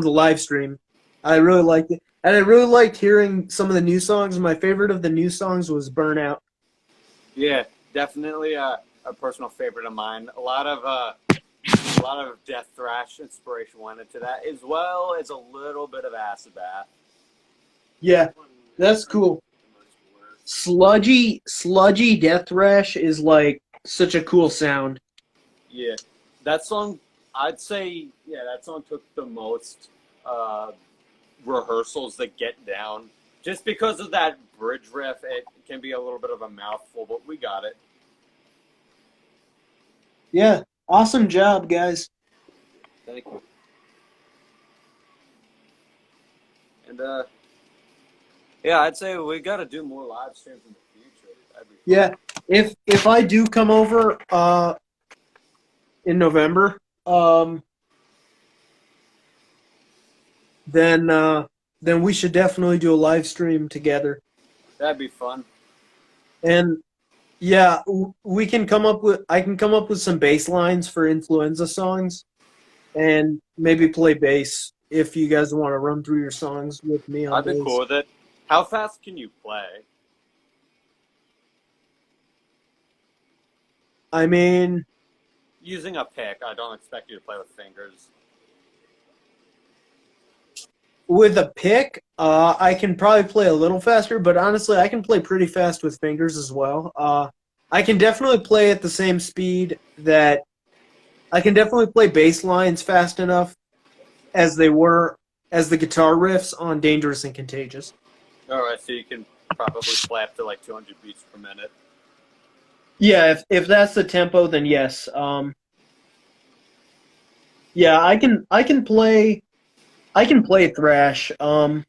the live stream. I really liked it, and I really liked hearing some of the new songs. My favorite of the new songs was "Burnout." Yeah, definitely a personal favorite of mine. A lot of death thrash inspiration went into that, as well as a little bit of acid bath. Yeah, that's cool. Sludgy death thrash is like such a cool sound. Yeah, that song, I'd say, that song took the most rehearsals to get down. Just because of that bridge riff, it can be a little bit of a mouthful, but we got it. Yeah, awesome job, guys. Thank you. And I'd say we got to do more live streams in the future. Yeah, if I do come over in November, then we should definitely do a live stream together. That'd be fun. And yeah, I can come up with some bass lines for Influenza songs, and maybe play bass if you guys want to run through your songs with me on I'd be bass. cool with it. How fast can you play? I mean, Using a pick, I don't expect you to play with fingers. with a pick, I can probably play a little faster, but honestly, I can play pretty fast with fingers as well. I can definitely play at the same speed that I can definitely play bass lines fast enough as they were as the guitar riffs on Dangerous and Contagious. All right, so you can probably play up to like 200 beats per minute. Yeah, if that's the tempo, then yes. Yeah, I can play thrash. But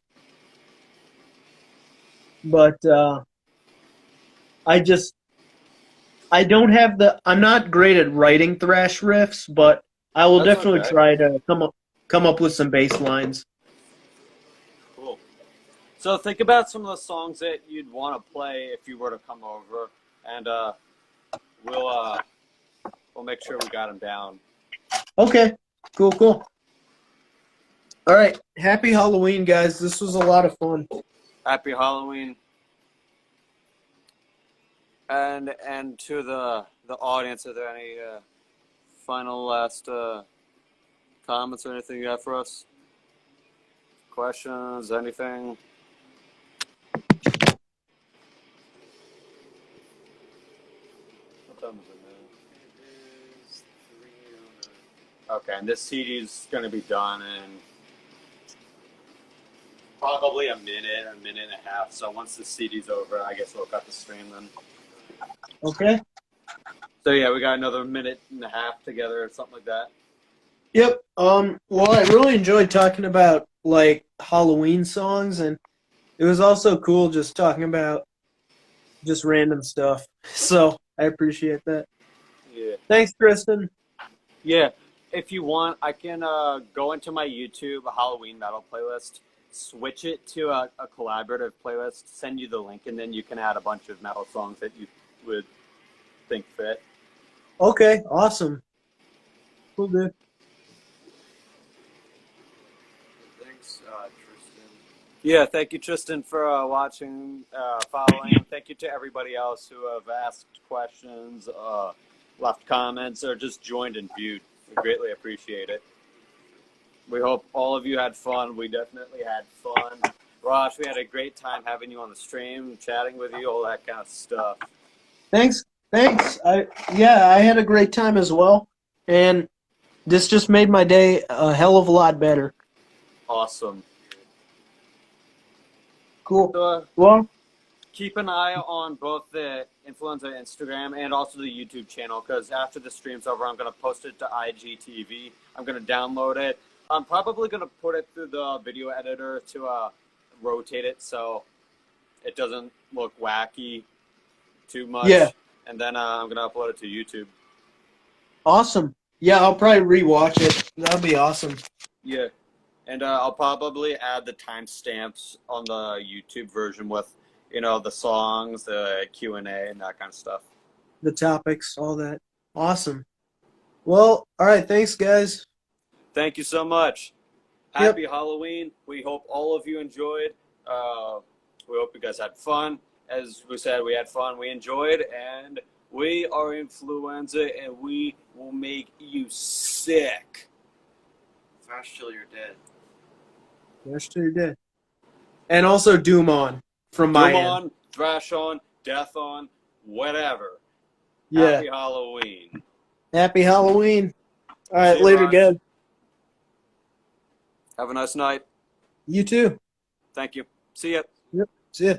I'm not great at writing thrash riffs, but I will That's definitely okay. try to come up with some bass lines. Cool. So think about some of the songs that you'd want to play if you were to come over, and we'll make sure we got them down. Okay, cool. All right, happy Halloween, guys. This was a lot of fun. Happy Halloween. And to the audience, are there any final last comments or anything you have for us? Questions? Anything? What time is it now? It is 3:09. Okay, and this CD is going to be done in probably a minute and a half. So once the CD's over, I guess we'll cut the stream then. Okay. So yeah, we got another minute and a half together or something like that. Yep. Well, I really enjoyed talking about like Halloween songs, and it was also cool just talking about just random stuff. So I appreciate that. Yeah. Thanks, Tristan. Yeah. If you want, I can go into my YouTube Halloween metal playlist, switch it to a collaborative playlist, send you the link, and then you can add a bunch of metal songs that you would think fit. Okay, awesome. Cool, dude. Thanks, Tristan. Yeah, thank you, Tristan, for watching, following. Thank you to everybody else who have asked questions, left comments, or just joined and viewed. We greatly appreciate it. We hope all of you had fun. We definitely had fun. Rosh, we had a great time having you on the stream, chatting with you, all that kind of stuff. Thanks. I had a great time as well, and this just made my day a hell of a lot better. Awesome. Cool. So, Well, keep an eye on both the Influenza Instagram and also the YouTube channel, because after the stream's over, I'm going to post it to IGTV. I'm going to download it, I'm probably gonna put it through the video editor to rotate it so it doesn't look wacky too much. Yeah. And then I'm gonna upload it to YouTube. Awesome. Yeah, I'll probably rewatch it. That'll be awesome. Yeah. And I'll probably add the timestamps on the YouTube version with, the songs, the Q&A, and that kind of stuff. The topics, all that. Awesome. Well, all right. Thanks, guys. Thank you so much. Happy Halloween. We hope all of you enjoyed. We hope you guys had fun. As we said, we had fun. We enjoyed. And we are Influenza, and we will make you sick. Thrash till you're dead. Thrash till you're dead. And also Doom on from my Doom end. on, thrash on, death on, whatever. Yeah. Happy Halloween. Happy Halloween. All right, See you, later, Rosh. guys. Have a nice night. You too. Thank you. See ya. Yep. See ya.